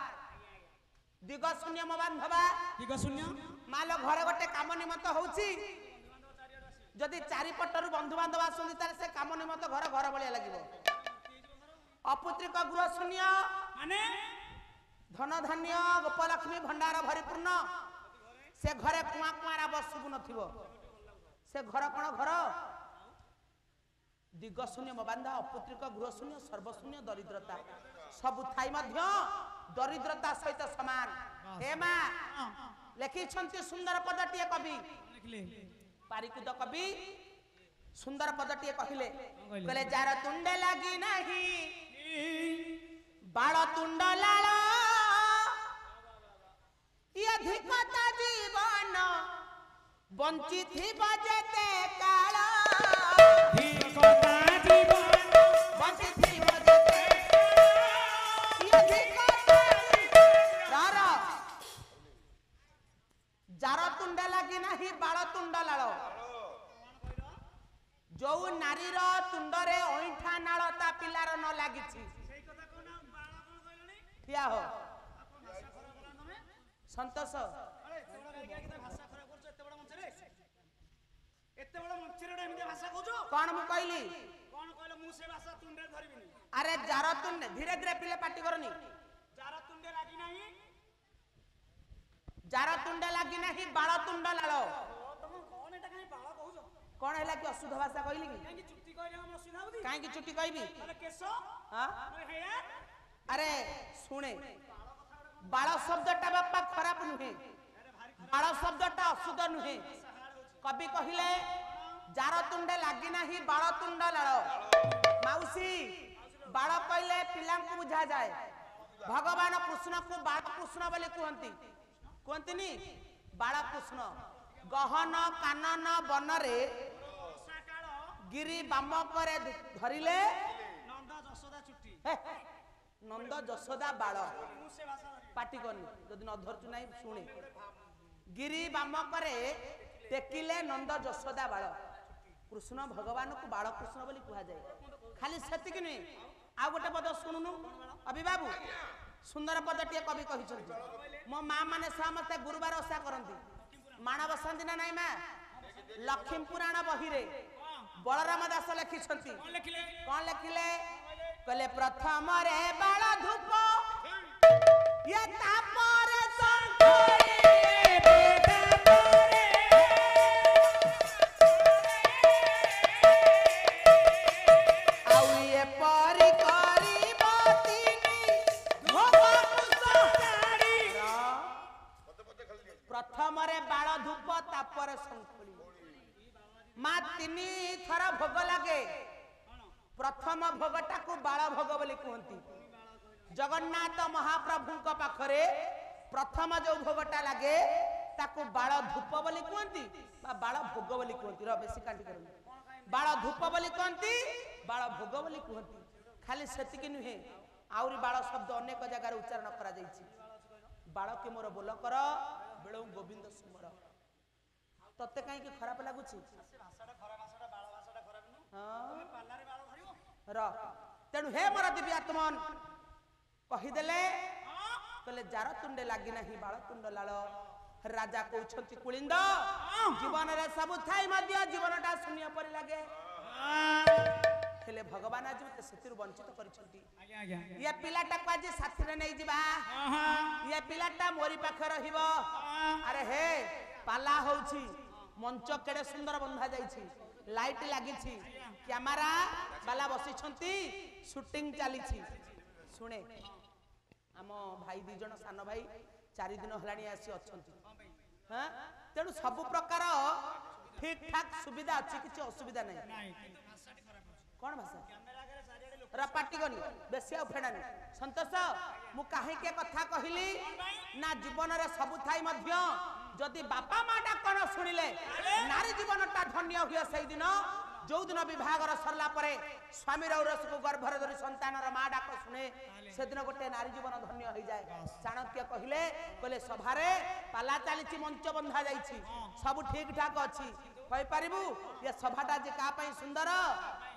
ଦିଗ ଶୂନ୍ୟ ବାନ୍ଧବା ଦିଗ ଶୂନ୍ୟ ମାଲ ଘରେ ଗୋଟେ କାମ ନିମନ୍ତ ହଉଛି ଯଦି ଚାରିପଟରୁ ବନ୍ଧୁବାନ୍ଧବ ଆସନ୍ତି ତାହେଲେ ସେ କାମ ନିମନ୍ତ ଘର ଘର ଭଳିଆ ଲାଗିବ ଅପୁତ୍ରିକ ଗୃହ ଶୂନ୍ୟ ମାନେ ଧନ ଧାନ୍ୟ ଗୋପଲକ୍ଷ୍ମୀ ଭଣ୍ଡାର ଭରିପୂର୍ଣ୍ଣ ସେ ଘରେ କୁଆଁ କୁଆଁରା ବସୁକୁ ନଥିବ ସେ ଘର କଣ ଘର ଦିଗ ଶୂନ୍ୟ ବାନ୍ଧା ଅପୁତ୍ରିକ ଗୃହ ଶୂନ୍ୟ ସର୍ବଶୂନ୍ୟ ଦରିଦ୍ରତା ସବୁ ଥାଇ ମଧ୍ୟ ଦରିଦ୍ରତା ସହିତ ସମାନ ହେ ମା ଲେଖିଛନ୍ତି ସୁନ୍ଦର ପଦଟିଏ କବି ଲେଖିଲେ ପାରିକୁଦ କବି ସୁନ୍ଦର ପଦଟିଏ କହିଲେ କହିଲେ ଯାର ତୁଣ୍ଡେ ଲାଗି ନାହିଁ ବାଳ ତୁଣ୍ଡ ଲାଳ ଅଧିକତା ଜୀବନ ବଞ୍ଚିଥିବ ଯେତେ କାଳ ଅଧିକତା ଜୀବନ ବଞ୍ଚିଥିବ ଯେତେ ଯାର ତୁଣ୍ଡ ଲାଗି ନାହିଁ ବାଳ ତୁଣ୍ଡ ଲାଳ ଯୋଉ ନାରୀର ତୁଣ୍ଡରେ ଅଇଁଠା ନାଳ ତା ପିଲାର ନ ଲାଗିଛି ଠିଆ ହୋ ସନ୍ତୋଷ କଣ ମୁଁ କହିଲି ଆରେ ଯାର ତୁଣ୍ଡେ ଧୀରେ ଧୀରେ ପିଲେ ପାଟି କରନି ଯାର ତୁଣ୍ଡେ ଲାଗି ନାହିଁ ବାଳ ତୁଣ୍ଡ ଲାଳ କଣ ହେଲା କି ଅଶୁଦ୍ଧ ଭାଷା କହିଲି କି କାହିଁକି ଚୁଟି କହିବି ଆରେ ଶୁଣେ ବାଳ ଶବ୍ଦଟା ବାପା ଖରାପ ନୁହେଁ ବାଳ ଶବ୍ଦଟା ଅଶୁଦ୍ଧ ନୁହେଁ କବି କହିଲେ ଯାର ତୁଣ୍ଡେ ଲାଗି ନାହିଁ ବାଳ ତୁଣ୍ଡ ଲାଳ ମାଉସୀ ବାଳ କହିଲେ ପିଲାଙ୍କୁ ବୁଝାଯାଏ ଭଗବାନ କୃଷ୍ଣକୁ ବାଳକୃଷ୍ଣ ବୋଲି କୁହନ୍ତି କୁହନ୍ତିନି ବାଳକୃଷ୍ଣ ଗହନ କାନନ ବନରେ ଗିରି ବାମକରେ ଧରିଲେ ନନ୍ଦ ଯଶୋଦା ବାଳ ପାଟି କରନି ଯଦି ନ ଧରୁଛୁ ନାହିଁ ଶୁଣେ ଗିରି ବାମକରେ ଟେକିଲେ ନନ୍ଦ ଯଶୋଦା ବାଳ କୃଷ୍ଣ ଭଗବାନକୁ ବାଳକୃଷ୍ଣ ବୋଲି କୁହାଯାଏ ଖାଲି ସେତିକି ନୁହେଁ ଆଉ ଗୋଟେ ପଦ ଶୁଣୁନୁ ଅଭିବାବୁ ସୁନ୍ଦର ପଦଟିଏ କବି କହିଛନ୍ତି ମୋ ମା ମାନେ ସମସ୍ତେ ଗୁରୁବାର ଓଷା କରନ୍ତି ମାଣ ବସାନ୍ତି ନା ନାଇଁ ମା ଲକ୍ଷ୍ମୀ ପୁରାଣ ବହିରେ ବଳରାମ ଦାସ ଲେଖିଛନ୍ତି କଣ ଲେଖିଲେ କହିଲେ ପ୍ରଥମରେ ବାଳ ଧୂପ ଇଏ ତାପରେ ଆଉ ଇଏ ପରି କରିବ ପ୍ରଥମରେ ବାଳ ଧୂପ ତାପରେ ଶଙ୍ଖୁଳି ମା 3 ଥର ଭୋଗ ଲାଗେ ପ୍ରଥମ ଭୋଗଟାକୁ ବାଳ ଭୋଗ ବୋଲି କୁହନ୍ତି ଜଗନ୍ନାଥ ମହାପ୍ରଭୁଙ୍କ ପାଖରେ ପ୍ରଥମ ଯୋଉ ଭୋଗଟା ଲାଗେ ତାକୁ ବାଳ ଧୂପ ବୋଲି କୁହନ୍ତି ବା ବାଳ ଭୋଗ ବୋଲି କୁହନ୍ତି ବେଶୀ କାଣ୍ଡି କରନ୍ତି ବାଳ ଧୂପ ବୋଲି କୁହନ୍ତି ବାଳ ଭୋଗ ବୋଲି କୁହନ୍ତି ଖାଲି ସେତିକି ନୁହେଁ ଆହୁରି ବାଳ ଶବ୍ଦ ଅନେକ ଜାଗାରେ ଉଚ୍ଚାରଣ କରାଯାଇଛି ବାଳକେ ମୋର ବୋଲ କର ବେଳୁ ଗୋବିନ୍ଦ ସୁମର ତତେ କାହିଁକି ଖରାପ ଲାଗୁଛି ତେଣୁ ହେ ମୋର ଦିବ୍ୟ ଆତ୍ମନ କହିଦେଲେ କହିଲେ ଯାର ତୁଣ୍ଡେ ଲାଗି ନାହିଁ ବାଳ ତୁଣ୍ଡ ଲାଳ ରାଜା କହୁଛନ୍ତି କୁଳିନ୍ଦ ଜୀବନରେ ସବୁ ଥାଇ ମଧ୍ୟ ଜୀବନଟା ଶୂନ୍ୟ ପରି ଲାଗେ ହେଲେ ଭଗବାନ ଆଜି ମତେ ସେଥିରୁ ବଞ୍ଚିତ କରିଛନ୍ତି ଇଏ ପିଲାଟାକୁ ଆଜି ସାଥିରେ ନେଇଯିବା ଇଏ ପିଲାଟା ମୋରି ପାଖରେ ରହିବ ଆରେ ହେ ପାଲା ହଉଛି ମଞ୍ଚ କେଡେ ସୁନ୍ଦର ବନ୍ଧା ଯାଇଛି ଲାଇଟ୍ ଲାଗିଛି କ୍ୟାମେରା ବାଲା ବସିଛନ୍ତି ସୁଟିଂ ଚାଲିଛି ଶୁଣେ ଆମ ଭାଇ 2 ଜଣ ସାନ ଭାଇ 4 ଦିନ ହେଲାଣି ଆସି ଅଛନ୍ତି ତେଣୁ ସବୁ ପ୍ରକାର ଠିକ ଠାକ ସୁବିଧା ଅଛି କିଛି ଅସୁବିଧା ନାହିଁ କଣ ଭାଷା रपाटी गनी बेसी आ फेडानी संतोष मु काहे के कथा कहिली ना जीवन रे सब थाई मध्य जदि बापा मा डाकन सुनिले नारी जीवनटा धन्य हुए सेई दिन जो दिन विभागर सरला परे स्वामी रौरस को गर्भर धरी संतानर मा डाक सुने से दिन गोटे नारी जीवन धन्य हो जाए चाणक्य कहले कहले सभारे पाला चली मंच बंधा जाइछि सब ठीक ठाक अछि कहि पारिबु ये सभाटा जे का पई सुंदर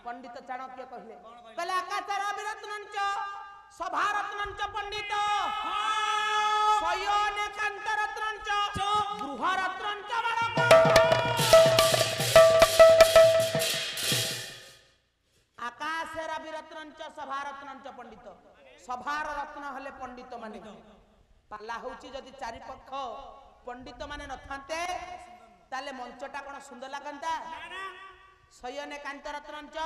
पंडित चाणक्य कहले कहले आकाशर विरत्नंच सभा रत्नंच पंडित स्वयं कांत रत्नंच गृह रत्नंच बालक आकाशर विरत्नंच सभा रत्नंच पंडित सभार रत्न हले पंडित माने पाला होची जदि चारि पक्ष पंडित माने न थांते ताले मंचटा कोन सुंदर लागंता स्वयं कांत रत्नंच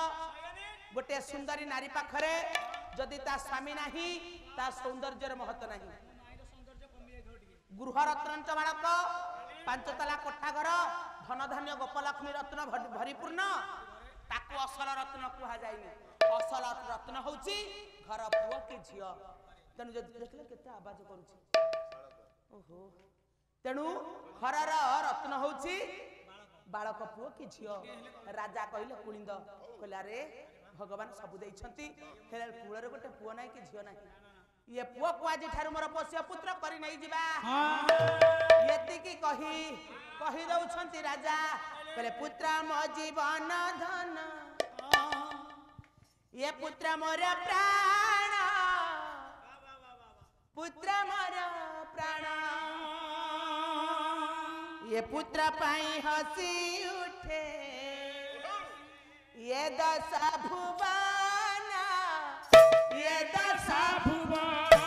गोटे सुंदरी नारी पाखरे जदि ता स्वामी नाही ता सौंदर्यर महत्व नाही गृह रत्नंच बालक पांचतला कोठा घर धन धान्य गोपलक्ष्मी रत्न भरिपूर्ण ताकू असल रत्न कुहा जाइनी असल रत्न होची घर पुओ के झियो तेनु जदि देखले केते आवाज करूची ओहो तेनु घरर रत्न होची बालक पुओ के झियो राजा कहिले कुलिंद कहला रे भगवान सब देइछंती हेले कुळ रे गोटे पुओ नाही कि झियो नाही ये पुओ को आज ठार मोर पोष्य पुत्र करी नहीं जिबा यति की कही दउछंती राजा कहले पुत्र मो जीवन धन ये पुत्र मोर प्राण पुत्र मोर प्राण ये पुत्र पाई हसी उठे ये दशा भुवन ये दशा भुवन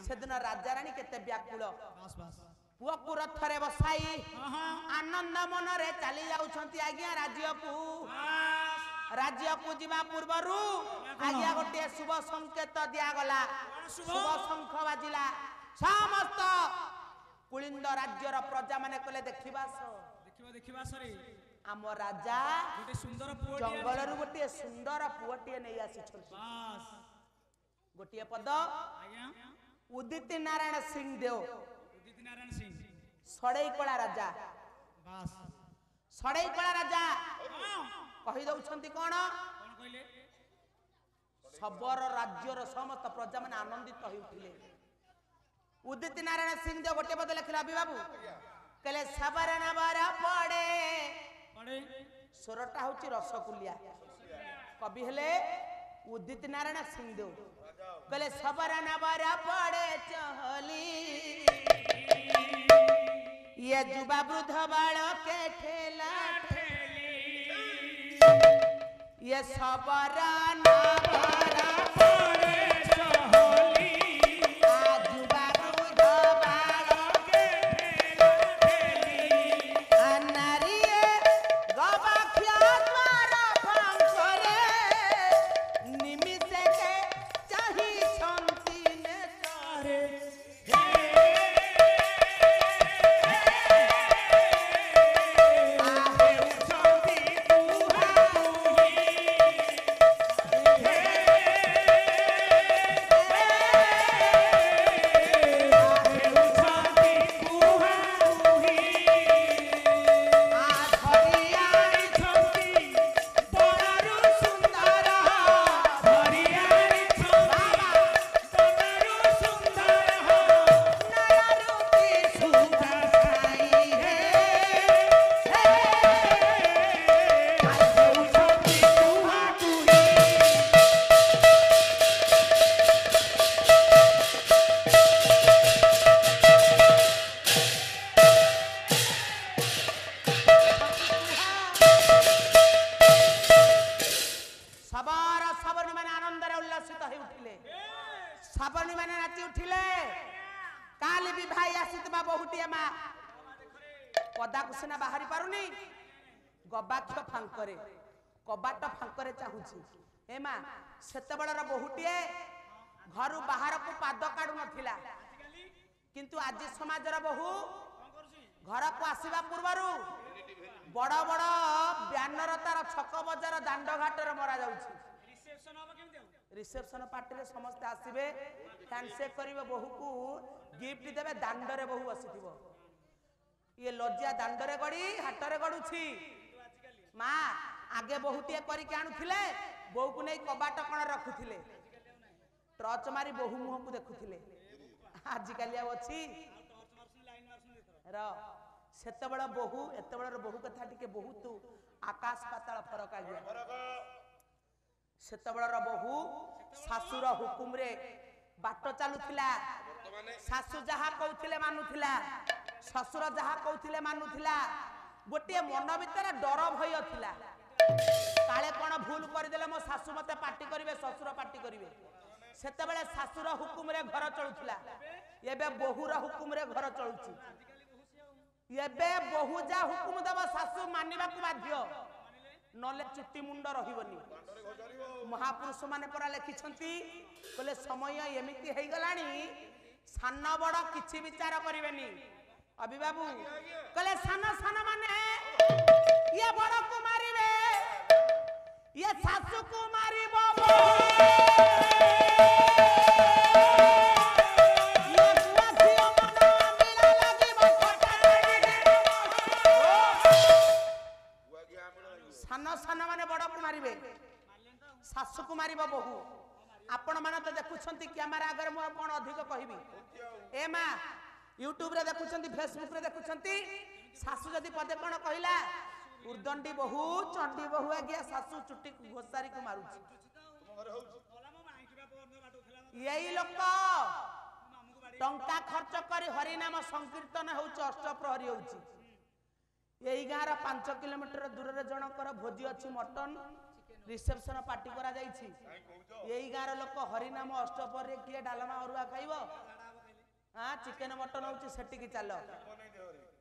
सेदिन राजा रानी केते व्याकुल पुओ को रथरे बसाई आनंद मन रे चली जाउछंती आज्ञा राज्य को जीवा पूर्वरु आज्ञा गोटे शुभ संकेत दिया गला शुभ शंख बाजिला समस्त कुलिंद राज्यर प्रजा माने कले देखिबा रे आम राजा गोटे सुंदर पुओ जंगल रु गोटे सुंदर पुओटी नै आसी छथि गोटे पद आज्ञा उदित नारायण सिंह देव उदित नारायण सिंह सड़ई कला राजा बास सड़ई कला राजा कहि दउछंती कोन कहले सबर राज्यर समस्त प्रजा माने आनंदित होई उठिले उदित नारायण सिंह देव गोटे पद लिखला अभी बाबू कहले सबर नबर पड़े स्वरटा होची रसकुलिया कवि हेले उदित नारायण सिंह देव कहले सबर नबर पड़े चहली ये जुबा वृद्ध बालक के ठेला ये सबर नबर पड़े चहली जुबा वृद्ध बालक के ठेला नारी गवाख्या द्वारा पंखरे निमिषे के चाही शांति ने तारे साबनी माने नाची उठिले काली भी भाई आसीतबा बहुटिया मा पदा कुसना बाहरी पारुनी गबाक्ष फांकरे कबाट फांकरे चाहुची ଏ ମା ସେତେବେଳର ବହୁଟିଏ ଘରୁ ବାହାରକୁ ପାଦ କାଢୁ ନଥିଲା, କିନ୍ତୁ ଆଜି ସମାଜର ବହୁ ଘରକୁ ଆସିବା ପୂର୍ବରୁ ବଡ ବଡ ବ୍ୟାନର ତାର ଛକ ବଜାର ଦାଣ୍ଡ ଘାଟରେ ମରା ଯାଉଛି। ରିସେପ୍ସନ ପାର୍ଟିରେ ସମସ୍ତେ ଆସିବେ, ହ୍ୟାଣ୍ଡସେକ୍ କରିବେ, ବୋହୂକୁ ଗିଫ୍ଟ ଦେବେ, ଦାଣ୍ଡରେ ବୋହୂ ବସିଥିବ। ଇଏ ଲଜ୍ଜା ଦାଣ୍ଡରେ ଗଡି ହାଟରେ ଗଡୁଛି। ମା ଆଗେ ବୋହୂଟିଏ କରିକି ଆଣୁଥିଲେ, ବୋହୂକୁ ନେଇ କବାଟ କଣ ରଖୁଥିଲେ, ଟର୍ଚ ମାରି ବୋହୂ ମୁହଁକୁ ଦେଖୁଥିଲେ। ଆଜିକାଲି ଆଉ ଅଛି ର ସେତେବେଳେ ବୋହୂ ଏତେବେଳର ବୋହୂ କଥା ଟିକେ ବହୁତ ଆକାଶ ପାତାଳ ଫରକ ଆଜ୍ଞା। ସେତେବେଳର ବୋହୂ ଶାଶୁର ହୁକୁମରେ ବାଟ ଚାଲୁଥିଲା, ଶାଶୁ ଯାହା କହୁଥିଲେ ମାନୁଥିଲା, ଶ୍ୱଶୁର ଯାହା କହୁଥିଲେ ମାନୁଥିଲା। ଗୋଟିଏ ମନ ଭିତରେ ଡର ଭୟ ଥିଲା, କାଳେ କଣ ଭୁଲ କରିଦେଲେ ମୋ ଶାଶୁ ମତେ ପାଟି କରିବେ, ଶ୍ୱଶୁର ପାଟି କରିବେ। ସେତେବେଳେ ଶାଶୁର ହୁକୁମରେ ଘର ଚଳୁଥିଲା, ଏବେ ବୋହୂର ହୁକୁମରେ ଘର ଚଳୁଛି। ଏବେ ବୋହୂ ଯା ହୁକୁମ ଦେବ ଶାଶୁ ମାନିବାକୁ ବାଧ୍ୟ, ନହେଲେ ଚୁଟି ମୁଣ୍ଡ ରହିବନି। ମହାପୁରୁଷ ମାନେ ପରା ଲେଖିଛନ୍ତି, କହିଲେ ସମୟ ଏମିତି ହେଇଗଲାଣି ସାନ ବଡ କିଛି ବିଚାର କରିବେନି। ଅଭିବାବୁ କହିଲେ ସାନ ସାନ ମାନେ ଇଏ ବଡକୁ ମାରିବେ, ଇଏ ଶାଶୁକୁ ମାରିବ, ସାନ ସାନ ମାନେ ବଡକୁ ମାରିବେ, ଶାଶୁକୁ ମାରିବ ବୋହୂ। ଆପଣ ମାନେ ତ ଦେଖୁଛନ୍ତି କ୍ୟାମେରା ଆଗରେ, ମୁଁ କଣ ଅଧିକ କହିବି। ଏ ମା ୟୁଟ୍ୟୁବରେ ଦେଖୁଛନ୍ତି, ଫେସବୁକରେ ଦେଖୁଛନ୍ତି, ଶାଶୁ ଯଦି ପଦେ କଣ କହିଲା, ଉର୍ଦଣ୍ଡି ବୋହୂ ଚଣ୍ଡୀ ବୋହୂ ଆଜ୍ଞା ଶାଶୁ ଚୁଟି ଘୋଷାରିକୁ ମାରୁଛି। ଏଇ ଲୋକ ଟଙ୍କା ଖର୍ଚ୍ଚ କରି ହରିନାମ ସଂକୀର୍ତ୍ତନ ହଉଛି, ଅଷ୍ଟପ୍ରହରୀ ହଉଛି। ଏଇ ଗାଁର 5 କିଲୋମିଟର ଦୂରରେ ଜଣଙ୍କର ଭୋଜି ଅଛି, ମଟନ ରିସେପ୍ସନ ପାର୍ଟି କରାଯାଇଛି। ଏଇ ଗାଁର ଲୋକ ହରିନାମ ଅଷ୍ଟପ୍ରହରୀରେ କିଏ ଡାଲମା ଅରୁଆ ଖାଇବ? ଚିକେନ ମଟନ ହଉଛି, ସେଠିକି ଚାଲ।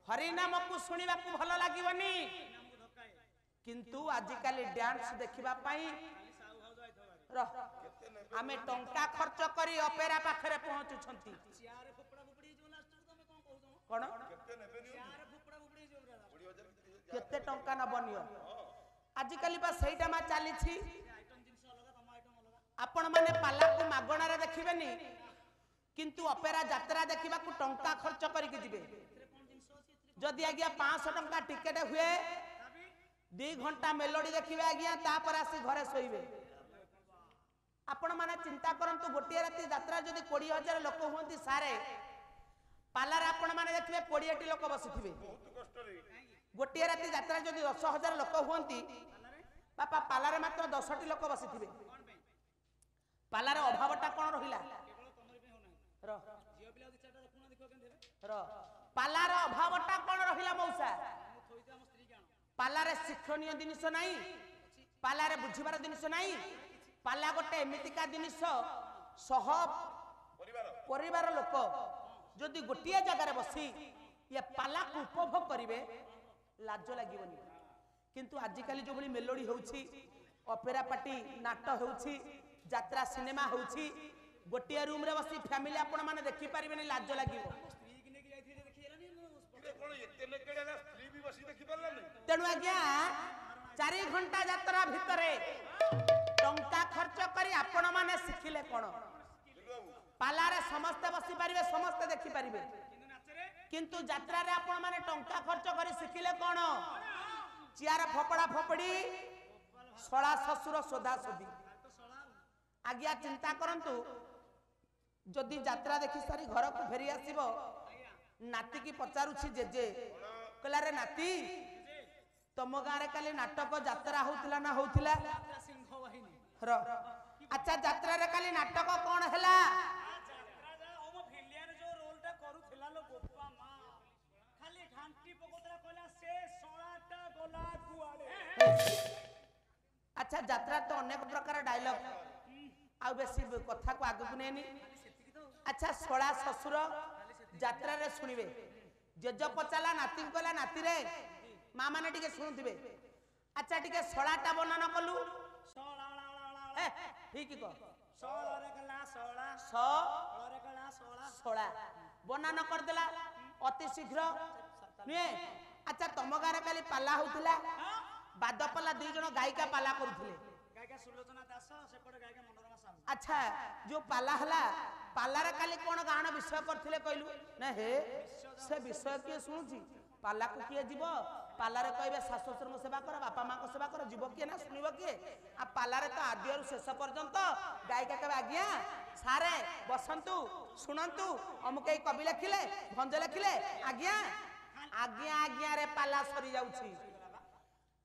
ହରିନାମକୁ ଶୁଣିବାକୁ ଭଲ ଲାଗିବନି, କିନ୍ତୁ ଆଜିକାଲି ଡ୍ୟାନ୍ସ ଦେଖିବା ପାଇଁ ଆମେ ଟଙ୍କା ଖର୍ଚ୍ଚ କରି ଅପେରା ପାଖରେ ପହଞ୍ଚୁଛନ୍ତି। କଣ କେତେ ଟଙ୍କା ନବନି? ଆଜିକାଲି ବା ସେଇଟା ମା ଚାଲିଛି। ଆପଣ ମାନେ ପାଲାକୁ ମାଗଣାରେ ଦେଖିବେନି, କିନ୍ତୁ ଅପେରା ଯାତ୍ରା ଦେଖିବାକୁ ଟଙ୍କା ଖର୍ଚ୍ଚ କରିକି ଯିବେ। ଯଦି ଆଜ୍ଞା 500 ଟଙ୍କା ଟିକେଟ ହୁଏ, 2 ଘଣ୍ଟା ମେଲୋଡି ଦେଖିବେ ଆଜ୍ଞା, ତାପରେ ଆସି ଘରେ ଶୋଇବେ। ଆପଣ ମାନେ ଚିନ୍ତା କରନ୍ତୁ, ଗୋଟିଏ ରାତି ଯାତ୍ରା ଯଦି 20,000 ଲୋକ ହୁଅନ୍ତି ସାରେ, ପାଲାରେ ଆପଣ ମାନେ ଦେଖିବେ 20ଟି ଲୋକ ବସିଥିବେ। ଗୋଟିଏ ରାତି ଯାତ୍ରା ଯଦି 10,000 ଲୋକ ହୁଅନ୍ତି, ବାପା ପାଲାରେ ମାତ୍ର 10ଟି ଲୋକ ବସିଥିବେ। ପାଲାର ଅଭାବଟା କଣ ରହିଲା? ପାଲାର ଅଭାବଟା କଣ ରହିଲା ମଉସା? ପାଲାରେ ଶିକ୍ଷଣୀୟ ଜିନିଷ ନାହିଁ, ପାଲାରେ ବୁଝିବାର ଜିନିଷ ନାହିଁ। ପାଲା ଗୋଟେ ଏମିତିକା ଜିନିଷ, ସହ ପରିବାର ଲୋକ ଯଦି ଗୋଟିଏ ଜାଗାରେ ବସି ଏ ପାଲାକୁ ଉପଭୋଗ କରିବେ, ଲାଜ ଲାଗିବନି। କିନ୍ତୁ ଆଜିକାଲି ଯୋଉଭଳି ମେଲୋଡି ହେଉଛି, ଅପେରା ପାର୍ଟି ନାଟ ହେଉଛି, ଯାତ୍ରା ସିନେମା ହେଉଛି, ଗୋଟିଏ ରୁମରେ ବସି ଫ୍ୟାମିଲି ଆପଣ ମାନେ ଦେଖିପାରିବେନି, ଲାଜ ଲାଗିବ। ତେଣୁ ଆଜ୍ଞା 4 ଘଣ୍ଟା ଯାତ୍ରା ଭିତରେ ଟଙ୍କା ଖର୍ଚ୍ଚ କରି ଆପଣ ମାନେ ଶିଖିଲେ କଣ? ପାଲାରେ ସମସ୍ତେ ବସିପାରିବେ, ସମସ୍ତେ ଦେଖିପାରିବେ, କିନ୍ତୁ ଯାତ୍ରାରେ ଆପଣ ମାନେ ଟଙ୍କା ଖର୍ଚ୍ଚ କରି ଶିଖିଲେ କଣ? ଚିଆର ଫପଡା ଫପଡି, ଶଳା ଶ୍ୱଶୁର ସୋଧା ସୋଧି। ଆଜ୍ଞା ଚିନ୍ତା କରନ୍ତୁ, ଯଦି ଯାତ୍ରା ଦେଖି ସାରି ଘରକୁ ଫେରି ଆସିବ, ନାତିକି ପଚାରୁଛି ଜେଜେ, କହିଲା ରେ ନାତି, ତମ ଗାଁରେ କାଲି ନାଟକ ଯାତ୍ରା ହଉଥିଲା ନା ହଉଥିଲା? ଆଚ୍ଛା ଯାତ୍ରାରେ କାଲି ନାଟକ କଣ ହେଲା? আচ্ছা যাত্রা তো অনেক প্রকার ডায়লগ, আউ বেশি কথাকে আগুক নেনি। আচ্ছা শলা শ্বশুর যাত্রারে শুনিবে, জেজ পচালা নাতি কলা, নাতি রে মা মানে টিকে শুনুথিবে, আচ্ছা টিকে শলাটা বর্ণনা কলু। हे ठीक कह ଷୋଳରେ କଲା ଷୋଳା ସ ଷୋଳରେ କଲା ଷୋଳା ଷୋଳା ବନାନ କରିଦେଲା ଅତି ଶୀଘ୍ର ନୁହେଁ। ଆଚ୍ଛା ତମ ଗାଁରେ କାଲି ପାଲା ହଉଥିଲା ବାଦ ପାଲା 2 ଜଣ ଗାୟିକା ପାଲା କରୁଥିଲେ। ଗାୟିକା ସୁଲୋଚନା ଦାସ ସେପଟେ ଗାୟିକା ମନୋରମା ସାହୁ। ଆଚ୍ଛା ଯୋଉ ପାଲା ହେଲା ପାଲାରେ କାଲି କଣ ଗାଣ ବିଷୟ କରିଥିଲେ କହିଲୁ ନା ହେ ସେ ବିଷୟ କିଏ ଶୁଣୁଛି ପାଲାକୁ କିଏ ଯିବ ପାଲାରେ କହିବେ ଶାଶୁ ଶ୍ୱଶୁରଙ୍କ ସେବା କର ବାପା ମାଙ୍କ ସେବା କର ଯିବ କିଏ ନା ଶୁଣିବ କିଏ ଆ ପାଲାରେ ତ ଆଦ୍ୟରୁ ଶେଷ ପର୍ଯ୍ୟନ୍ତ ଗାୟିକା କହିବେ ଆଜ୍ଞା ସାରେ ବସନ୍ତୁ ଶୁଣନ୍ତୁ ଅମୁକ ଏଇ କବି ଲେଖିଲେ ଭଞ୍ଜ ଲେଖିଲେ ଆଜ୍ଞା ଆଜ୍ଞା ଆଜ୍ଞା ରେ ପାଲା ସରି ଯାଉଛି।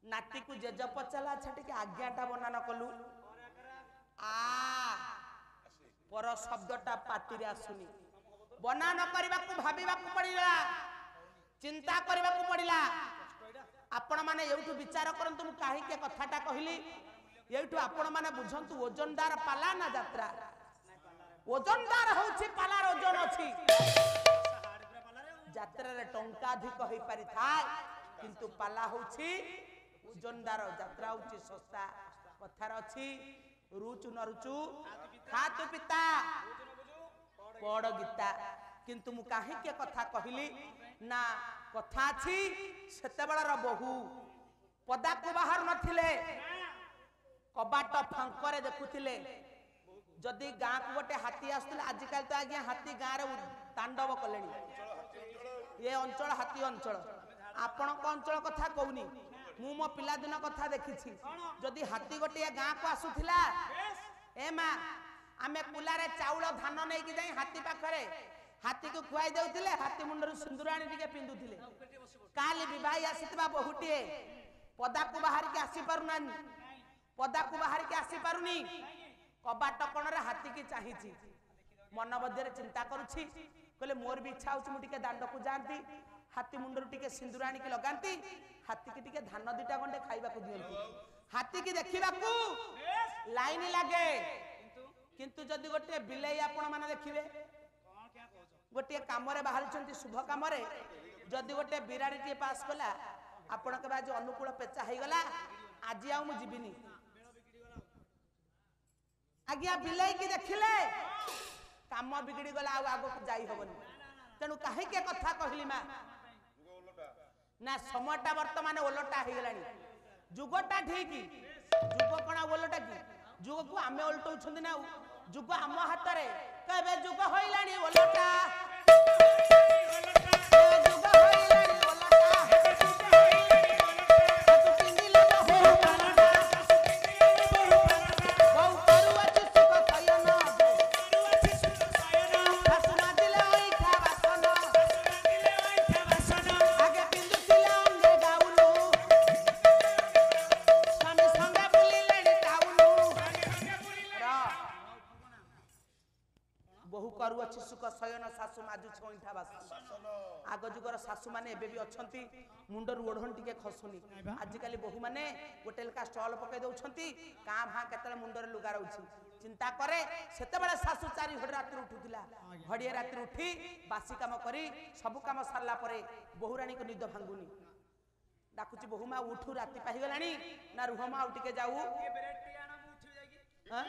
ନାତିକୁ ଜେଜ ପଚାରିଲା ଆଚ୍ଛା ଟିକେ ଆଜ୍ଞାଟା ବନାନ କଲୁ ଆ ପର ଶବ୍ଦଟା ପାଟିରେ ଆସୁନି ବନାନ କରିବାକୁ ଭାବିବାକୁ ପଡିଲା ଚିନ୍ତା କରିବାକୁ ପଡିଲା। ଆପଣ ମାନେ ଏଇଠୁ ବିଚାର କରନ୍ତୁ ମୁଁ କାହିଁକି କଥାଟା କହିଲି ଏଇଠୁ ଆପଣ ମାନେ ବୁଝନ୍ତୁ ଓଜନଦାର ପାଲା ନା ଯାତ୍ରା ଓଜନଦାର ହଉଛି ପାଲାର ଓଜନ ଅଛି ଯାତ୍ରାରେ ଟଙ୍କା ଅଧିକ ହେଇପାରିଥାଏ କିନ୍ତୁ ପାଲା ହଉଛି ଓଜନଦାର ଯାତ୍ରା ହଉଛି ଶସ୍ତା କଥାର ଅଛି ରୁଚୁ ନ ରୁଚୁ ଖାତୁ ପିତା ପଡ ଗୀତା କିନ୍ତୁ ମୁଁ କାହିଁକି କଥା କହିଲି ନା କଥା ଅଛି ସେତେବେଳର ବହୁ ପଦାକୁ ବାହାରୁ ନଥିଲେ କବାଟ ଫାଙ୍କରେ ଦେଖୁଥିଲେ ଯଦି ଗାଁକୁ ଗୋଟେ ହାତୀ ଆସୁଥିଲା ଆଜିକାଲି ତ ଆଜ୍ଞା ହାତୀ ଗାଁରେ ତାଣ୍ଡବ କଲେଣି ଏ ଅଞ୍ଚଳ ହାତୀ ଅଞ୍ଚଳ ଆପଣଙ୍କ ଅଞ୍ଚଳ କଥା କହୁନି ମୁଁ ମୋ ପିଲାଦିନ କଥା ଦେଖିଛି ଯଦି ହାତୀ ଗୋଟିଏ ଗାଁକୁ ଆସୁଥିଲା ଏ ମା ଆମେ କୁଲାରେ ଚାଉଳ ଧାନ ନେଇକି ଯାଇ ହାତୀ ପାଖରେ ହାତୀକୁ ଖୁଆଇ ଦେଉଥିଲେ ହାତୀ ମୁଣ୍ଡରୁ ସିନ୍ଦୁରାଣୀ ଟିକେ ପିନ୍ଧୁଥିଲେ କାଲି ବିବାହୀ ଆସିଥିବା ବହୁଟିଏ ପଦାକୁ ବାହାରିକି ଆସିପାରୁନାହିଁ ପଦାକୁ ବାହାରିକି ଆସିପାରୁନି କବାଟ କୋଣରେ ହାତୀକି ଚାହିଁଛି ମନ ମଧ୍ୟରେ ଚିନ୍ତା କରୁଛି କହିଲେ ମୋର ବି ଇଚ୍ଛା ହଉଛି ମୁଁ ଟିକେ ଦାଣ୍ଡକୁ ଯାଆନ୍ତି ହାତୀ ମୁଣ୍ଡରୁ ଟିକେ ସିନ୍ଦୁର ଆଣିକି ଲଗାନ୍ତି ହାତୀକି ଟିକେ ଧାନ ଦିଟା ଗଣ୍ଡେ ଖାଇବାକୁ ଦିଅନ୍ତି ହାତୀକି ଦେଖିବାକୁ ଲାଇନ ଲାଗେ କିନ୍ତୁ ଯଦି ଗୋଟିଏ ବିଲେଇ ଆପଣ ମାନେ ଦେଖିବେ ଗୋଟିଏ କାମରେ ବାହାରିଛନ୍ତି ଶୁଭ କାମରେ ଯଦି ଗୋଟିଏ ବିରାଡ଼ିଟିଏ ପାସ୍ କଲା ଆପଣ କେବେ ଆଜି ଅନୁକୂଳ ପେଚା ହେଇଗଲା ଆଜି ଆଉ ମୁଁ ଯିବିନି ଆଜ୍ଞା ବିଲେଇକି ଦେଖିଲେ କାମ ବିଗିଡି ଗଲା ଆଉ ଆଗକୁ ଯାଇ ହବନି ତେଣୁ କାହିଁକି କଥା କହିଲି ମା ନା ସମୟଟା ବର୍ତ୍ତମାନ ଓଲଟା ହେଇଗଲାଣି ଯୁଗଟା ଠିକ ଯୁଗ କଣ ଓଲଟା କି ଯୁଗକୁ ଆମେ ଓଲଟଉଛନ୍ତି ନା ଯୁଗ ଆମ ହାତରେ କେବେ ଯୁଗ ହୋଇଲାଣି ଓଲଟା ଯୁଗ ହୋଇଲାଣି ଓଲଟା आग जुगर शाशु माने एबे भी अछंती मुंडर ओढण टिके खसुनी आजिकाली बहु माने होटेल का स्टॉल पके दउछंती का भा केतले मुंडर लुगा रहउछि चिंता करे सेते बेले शाशु 4 घड़ी रात उठुतिला घड़िए रात उठी बासी काम करी सब काम सरला परे बहु रानी को निद भांगुनी डाकुची बहु मा उठू राती पाहि गलानी ना रुह मा उठके जाऊ ये ब्रेड टी आना मु उठी जागी हां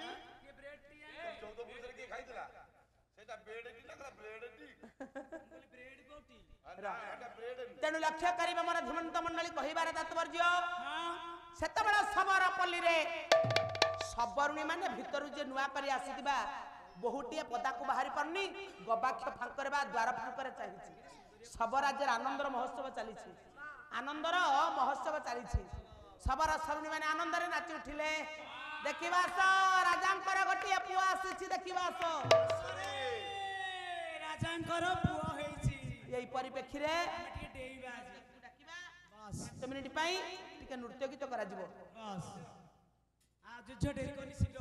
ये ब्रेड टी आना 14 पुरुष के खाइतला सेटा ब्रेड टी ना ब्रेड टी ब्रेड कोटी तेणु लक्ष्य करिबा मोर धीमंत मंडली कहिबार तात्पर्य सेतबेला सबरा पल्ली रे सबरुणी माने भितरु जे नुआ करी आसीतिबा बहुटिए पदा को बाहरी परनी गबाक्ष फांकरे बा द्वार फांकरे चाहिछि सब राज्य आनंदर महोत्सव चलीछि आनंदर महोत्सव चलीछि सबरा सरुणी माने आनंदरे नाचि उठिले देखिबास राजांकर गोटिए पुआ आसीछि देखिबास राजांकर पुआ हेछि यही परिप्रेक्षी रे डेइबा डाकिबा बस 5 मिनिट पई टिके नृत्य गीत करा जिवो बस आ जुझ डेरी कोनी शीघ्र